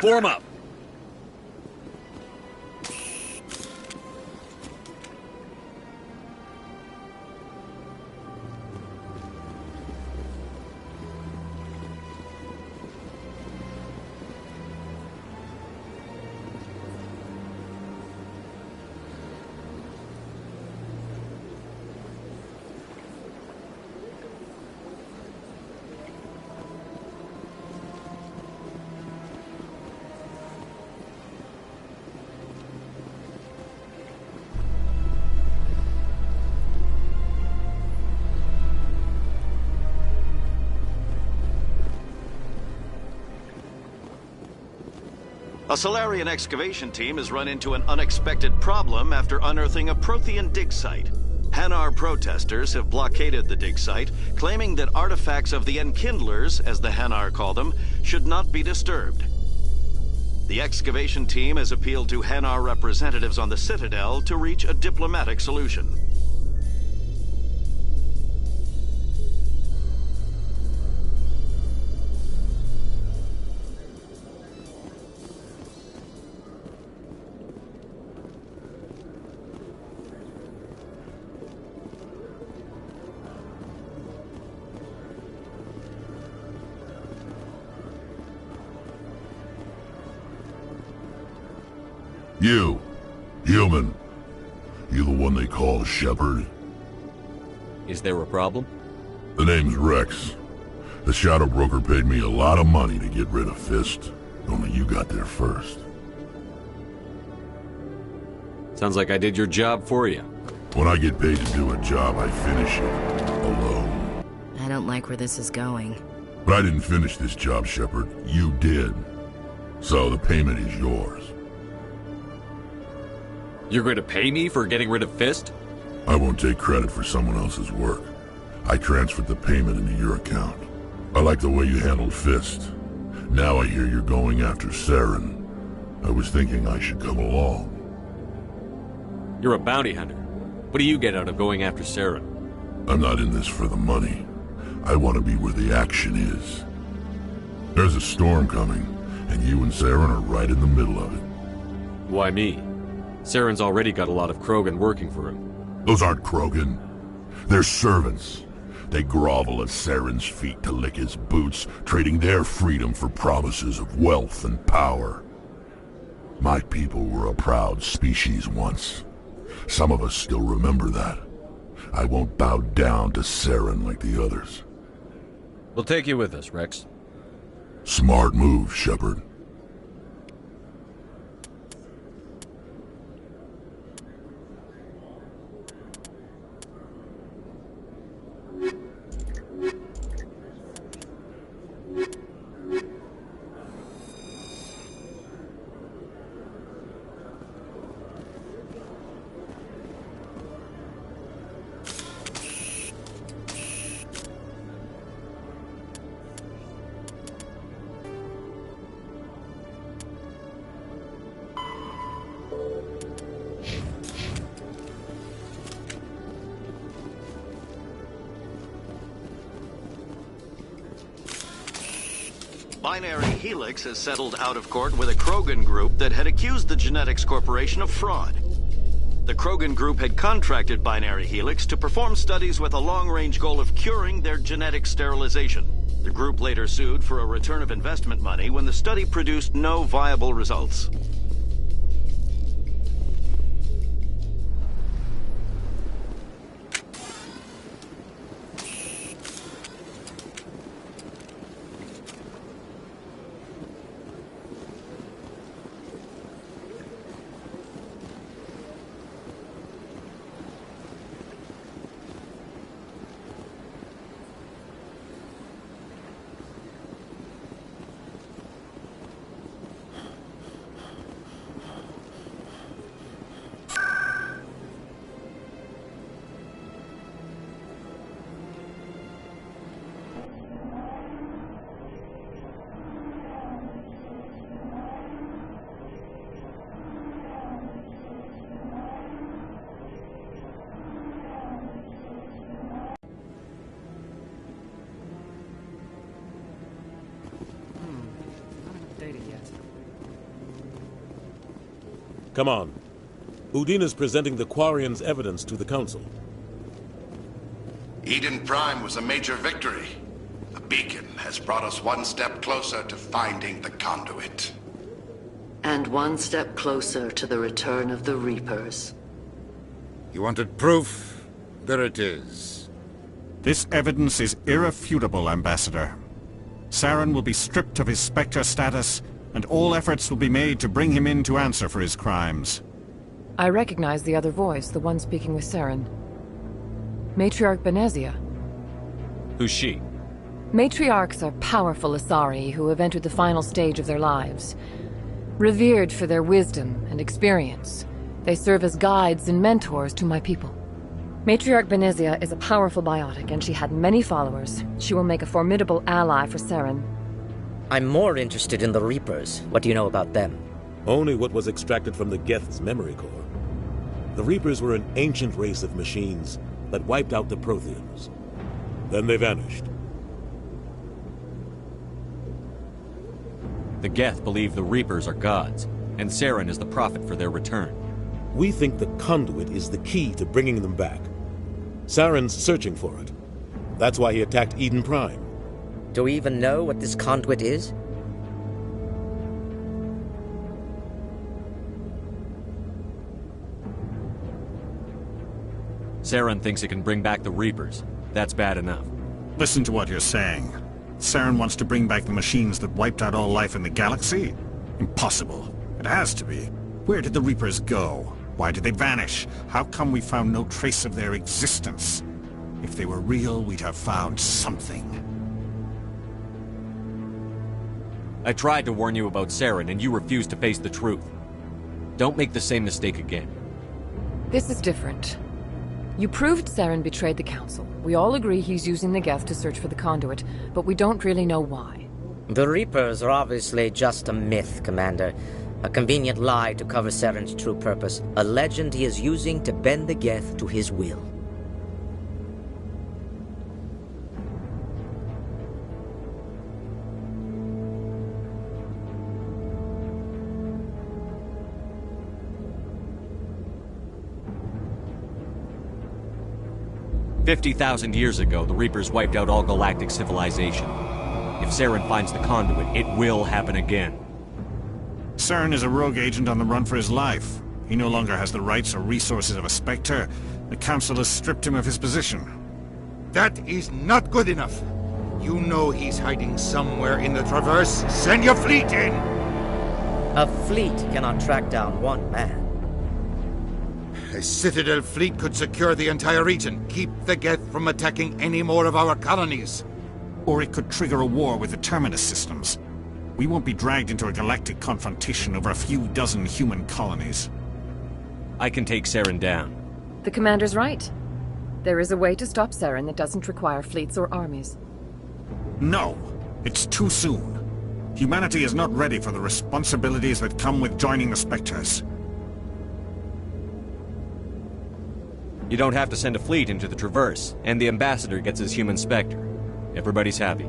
Form up. A Salarian excavation team has run into an unexpected problem after unearthing a Prothean dig site. Hanar protesters have blockaded the dig site, claiming that artifacts of the Enkindlers, as the Hanar call them, should not be disturbed. The excavation team has appealed to Hanar representatives on the Citadel to reach a diplomatic solution. You, human. You the one they call Shepard? Is there a problem? The name's Rex. The Shadow Broker paid me a lot of money to get rid of Fist. Only you got there first. Sounds like I did your job for you. When I get paid to do a job, I finish it. Alone. I don't like where this is going. But I didn't finish this job, Shepard. You did. So the payment is yours. You're going to pay me for getting rid of Fist? I won't take credit for someone else's work. I transferred the payment into your account. I like the way you handled Fist. Now I hear you're going after Saren. I was thinking I should come along. You're a bounty hunter. What do you get out of going after Saren? I'm not in this for the money. I want to be where the action is. There's a storm coming, and you and Saren are right in the middle of it. Why me? Saren's already got a lot of Krogan working for him. Those aren't Krogan. They're servants. They grovel at Saren's feet to lick his boots, trading their freedom for promises of wealth and power. My people were a proud species once. Some of us still remember that. I won't bow down to Saren like the others. We'll take you with us, Rex. Smart move, Shepard. Binary Helix has settled out of court with a Krogan group that had accused the Genetics Corporation of fraud. The Krogan group had contracted Binary Helix to perform studies with a long-range goal of curing their genetic sterilization. The group later sued for a return of investment money when the study produced no viable results. Come on. Udina's presenting the Quarians' evidence to the Council. Eden Prime was a major victory. The beacon has brought us one step closer to finding the conduit. And one step closer to the return of the Reapers. You wanted proof? There it is. This evidence is irrefutable, Ambassador. Saren will be stripped of his Spectre status, and all efforts will be made to bring him in to answer for his crimes. I recognize the other voice, the one speaking with Saren. Matriarch Benezia. Who's she? Matriarchs are powerful Asari who have entered the final stage of their lives. Revered for their wisdom and experience, they serve as guides and mentors to my people. Matriarch Benezia is a powerful biotic, and she had many followers. She will make a formidable ally for Saren. I'm more interested in the Reapers. What do you know about them? Only what was extracted from the Geth's memory core. The Reapers were an ancient race of machines that wiped out the Protheans. Then they vanished. The Geth believe the Reapers are gods, and Saren is the prophet for their return. We think the conduit is the key to bringing them back. Saren's searching for it. That's why he attacked Eden Prime. Do we even know what this conduit is? Saren thinks it can bring back the Reapers. That's bad enough. Listen to what you're saying. Saren wants to bring back the machines that wiped out all life in the galaxy? Impossible. It has to be. Where did the Reapers go? Why did they vanish? How come we found no trace of their existence? If they were real, we'd have found something. I tried to warn you about Saren, and you refused to face the truth. Don't make the same mistake again. This is different. You proved Saren betrayed the Council. We all agree he's using the Geth to search for the conduit, but we don't really know why. The Reapers are obviously just a myth, Commander. A convenient lie to cover Saren's true purpose. A legend he is using to bend the Geth to his will. 50,000 years ago, the Reapers wiped out all galactic civilization. If Saren finds the conduit, it will happen again. Saren is a rogue agent on the run for his life. He no longer has the rights or resources of a Spectre. The Council has stripped him of his position. That is not good enough. You know he's hiding somewhere in the Traverse. Send your fleet in! A fleet cannot track down one man. A Citadel fleet could secure the entire region, keep the Geth from attacking any more of our colonies. Or it could trigger a war with the Terminus systems. We won't be dragged into a galactic confrontation over a few dozen human colonies. I can take Saren down. The commander's right. There is a way to stop Saren that doesn't require fleets or armies. No! It's too soon. Humanity is not ready for the responsibilities that come with joining the Spectres. You don't have to send a fleet into the Traverse, and the Ambassador gets his human Spectre. Everybody's happy.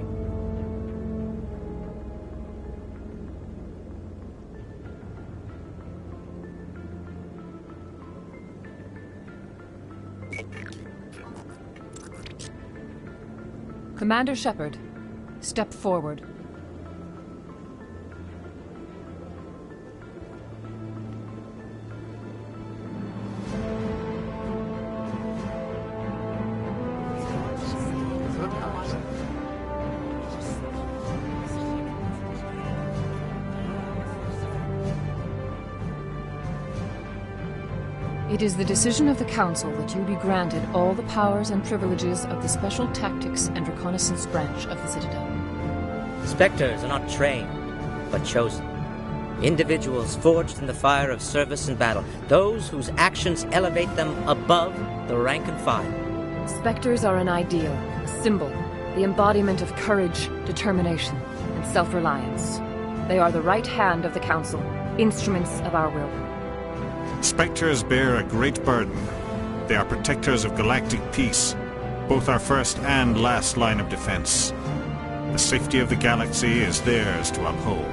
Commander Shepard, step forward. It is the decision of the Council that you be granted all the powers and privileges of the Special Tactics and Reconnaissance Branch of the Citadel. Spectres are not trained, but chosen. Individuals forged in the fire of service and battle. Those whose actions elevate them above the rank and file. Spectres are an ideal, a symbol, the embodiment of courage, determination, and self-reliance. They are the right hand of the Council, instruments of our will. Spectres bear a great burden. They are protectors of galactic peace, both our first and last line of defense. The safety of the galaxy is theirs to uphold.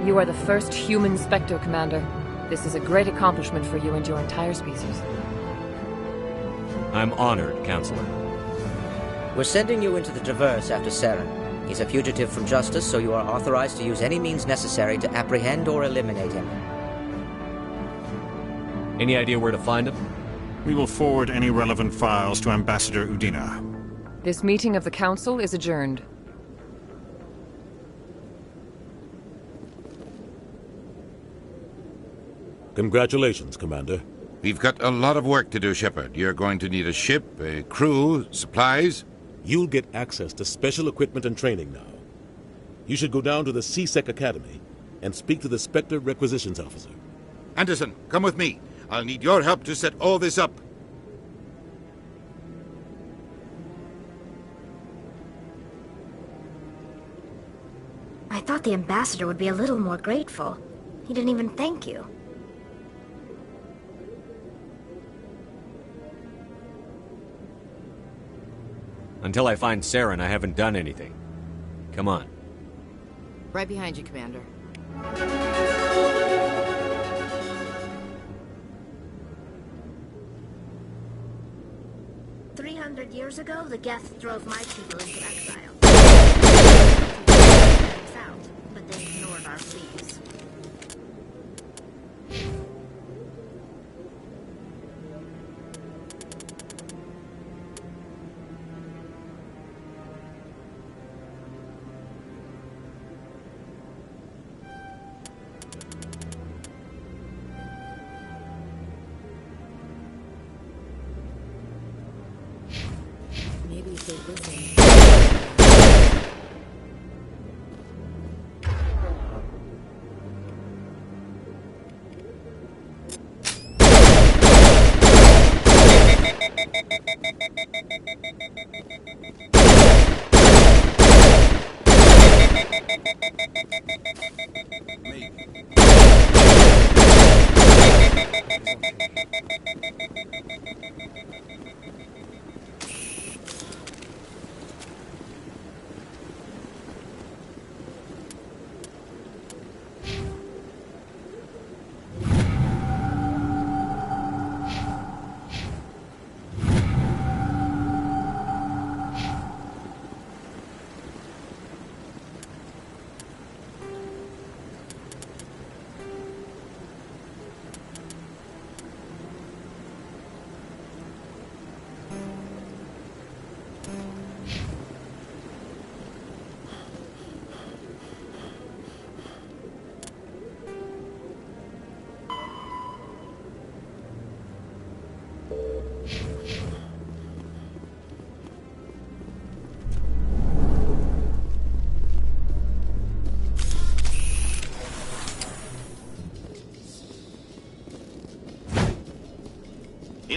You are the first human Spectre, Commander. This is a great accomplishment for you and your entire species. I'm honored, Counselor. We're sending you into the Traverse after Saren. He's a fugitive from justice, so you are authorized to use any means necessary to apprehend or eliminate him. Any idea where to find him? We will forward any relevant files to Ambassador Udina. This meeting of the Council is adjourned. Congratulations, Commander. We've got a lot of work to do, Shepard. You're going to need a ship, a crew, supplies. You'll get access to special equipment and training now. You should go down to the C-Sec Academy and speak to the Spectre Requisitions Officer. Anderson, come with me. I'll need your help to set all this up. I thought the ambassador would be a little more grateful. He didn't even thank you. Until I find Saren, I haven't done anything. Come on. Right behind you, Commander. 300 years ago, the Geth drove my people into exile. But they ignored our pleas. Maybe if they listen.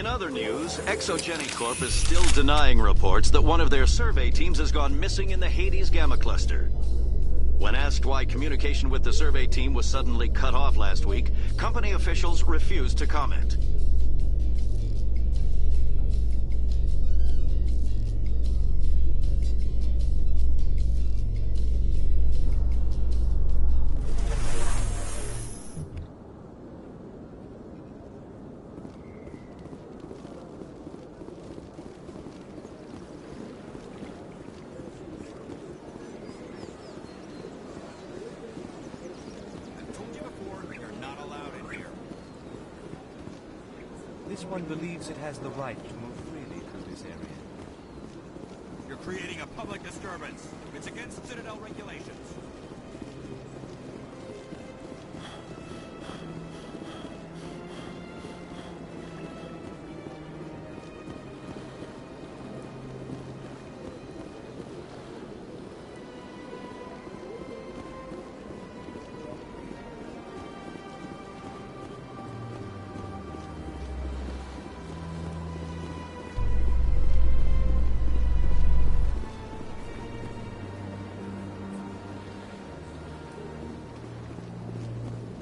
In other news, Exogenic Corp is still denying reports that one of their survey teams has gone missing in the Hades Gamma Cluster. When asked why communication with the survey team was suddenly cut off last week, company officials refused to comment. This one believes it has the right to move freely through this area. You're creating a public disturbance. It's against Citadel regulations.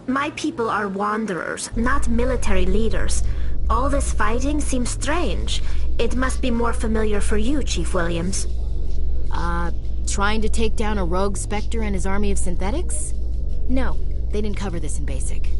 My people are wanderers, not military leaders. All this fighting seems strange. It must be more familiar for you, Chief Williams. Trying to take down a rogue Spectre and his army of synthetics? No, they didn't cover this in BASIC.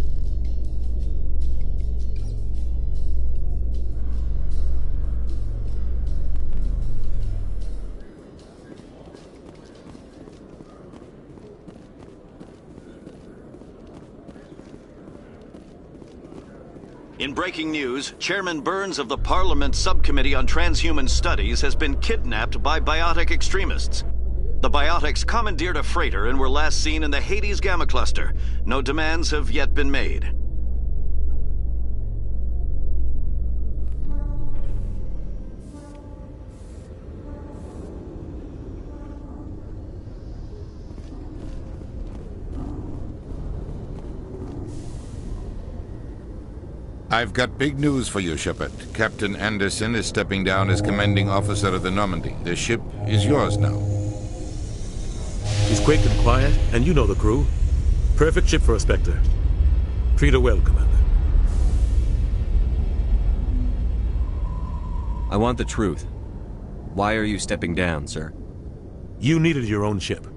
In breaking news, Chairman Burns of the Parliament Subcommittee on Transhuman Studies has been kidnapped by biotic extremists. The biotics commandeered a freighter and were last seen in the Hades Gamma Cluster. No demands have yet been made. I've got big news for you, Shepard. Captain Anderson is stepping down as commanding officer of the Normandy. The ship is yours now. He's quick and quiet, and you know the crew. Perfect ship for a Spectre. Treat her well, Commander. I want the truth. Why are you stepping down, sir? You needed your own ship.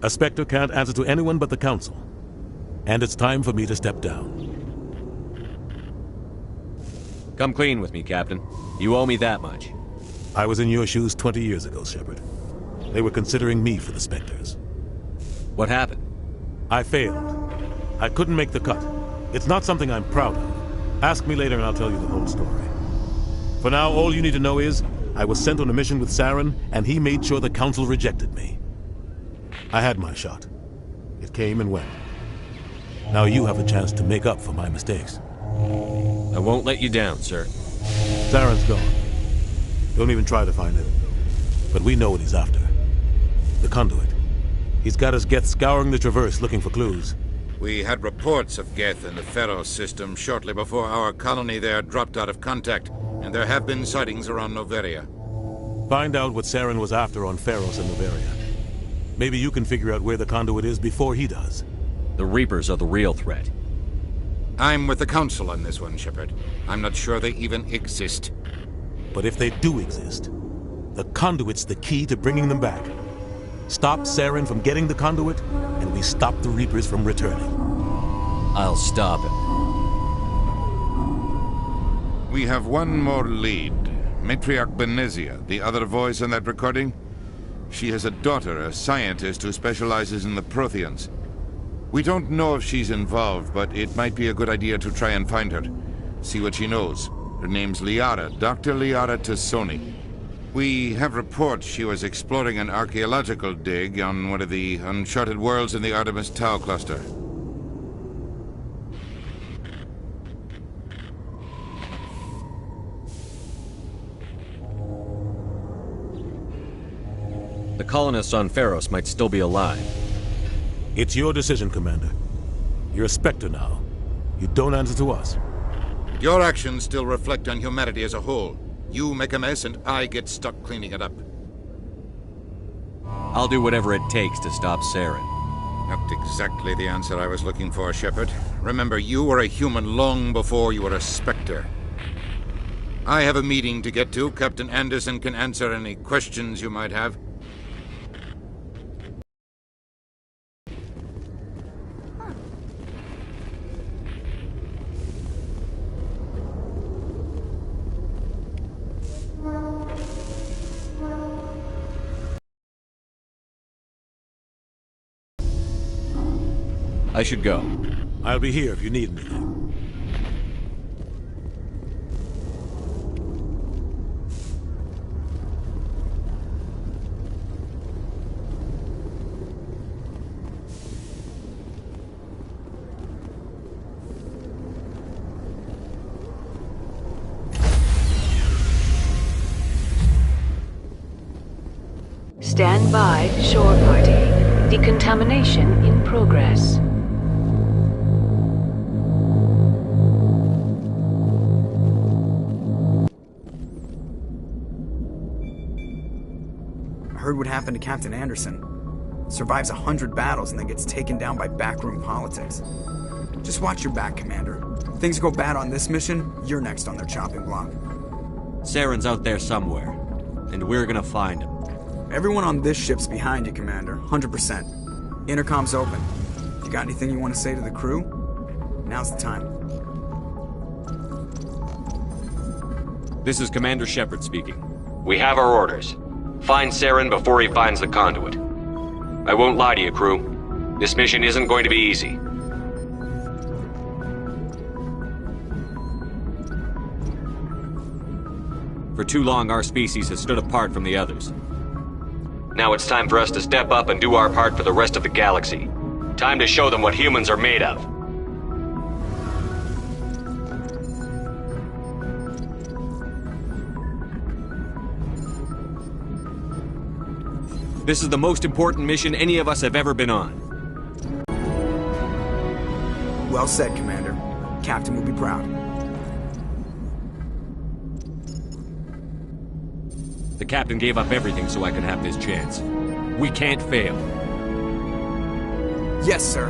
A Spectre can't answer to anyone but the Council. And it's time for me to step down. Come clean with me, Captain. You owe me that much. I was in your shoes 20 years ago, Shepard. They were considering me for the Spectres. What happened? I failed. I couldn't make the cut. It's not something I'm proud of. Ask me later and I'll tell you the whole story. For now, all you need to know is, I was sent on a mission with Saren, and he made sure the Council rejected me. I had my shot. It came and went. Now you have a chance to make up for my mistakes. I won't let you down, sir. Saren's gone. Don't even try to find him. But we know what he's after. The conduit. He's got his Geth scouring the Traverse looking for clues. We had reports of Geth in the Pharos system shortly before our colony there dropped out of contact, and there have been sightings around Noveria. Find out what Saren was after on Pharos and Noveria. Maybe you can figure out where the conduit is before he does. The Reapers are the real threat. I'm with the Council on this one, Shepard. I'm not sure they even exist. But if they do exist, the conduit's the key to bringing them back. Stop Saren from getting the conduit, and we stop the Reapers from returning. I'll stop him. We have one more lead. Matriarch Benezia, the other voice in that recording. She has a daughter, a scientist who specializes in the Protheans. We don't know if she's involved, but it might be a good idea to try and find her. See what she knows. Her name's Liara, Dr. Liara Tassoni. We have reports she was exploring an archaeological dig on one of the uncharted worlds in the Artemis Tau cluster. The colonists on Pharos might still be alive. It's your decision, Commander. You're a Spectre now. You don't answer to us. But your actions still reflect on humanity as a whole. You make a mess and I get stuck cleaning it up. I'll do whatever it takes to stop Saren. Not exactly the answer I was looking for, Shepard. Remember, you were a human long before you were a Spectre. I have a meeting to get to. Captain Anderson can answer any questions you might have. I should go. I'll be here if you need me. Stand by, shore party. Decontamination in progress. I heard what happened to Captain Anderson. Survives 100 battles and then gets taken down by backroom politics. Just watch your back, Commander. If things go bad on this mission, you're next on their chopping block. Saren's out there somewhere, and we're gonna find him. Everyone on this ship's behind you, Commander. 100%. Intercom's open. If you got anything you want to say to the crew, now's the time. This is Commander Shepard speaking. We have our orders. Find Saren before he finds the conduit. I won't lie to you, crew. This mission isn't going to be easy. For too long, our species has stood apart from the others. Now it's time for us to step up and do our part for the rest of the galaxy. Time to show them what humans are made of. This is the most important mission any of us have ever been on. Well said, Commander. Captain will be proud. The captain gave up everything so I could have this chance. We can't fail. Yes, sir.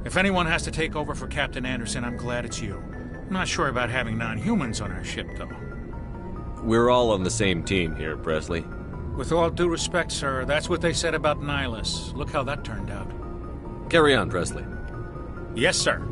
If anyone has to take over for Captain Anderson, I'm glad it's you. I'm not sure about having non-humans on our ship, though. We're all on the same team here, Presley. With all due respect, sir, that's what they said about Nihilus. Look how that turned out. Carry on, Presley. Yes, sir.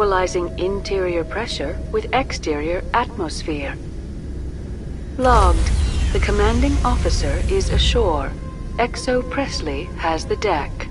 equalizing interior pressure with exterior atmosphere. Logged. The commanding officer is ashore. Exo Presley has the deck.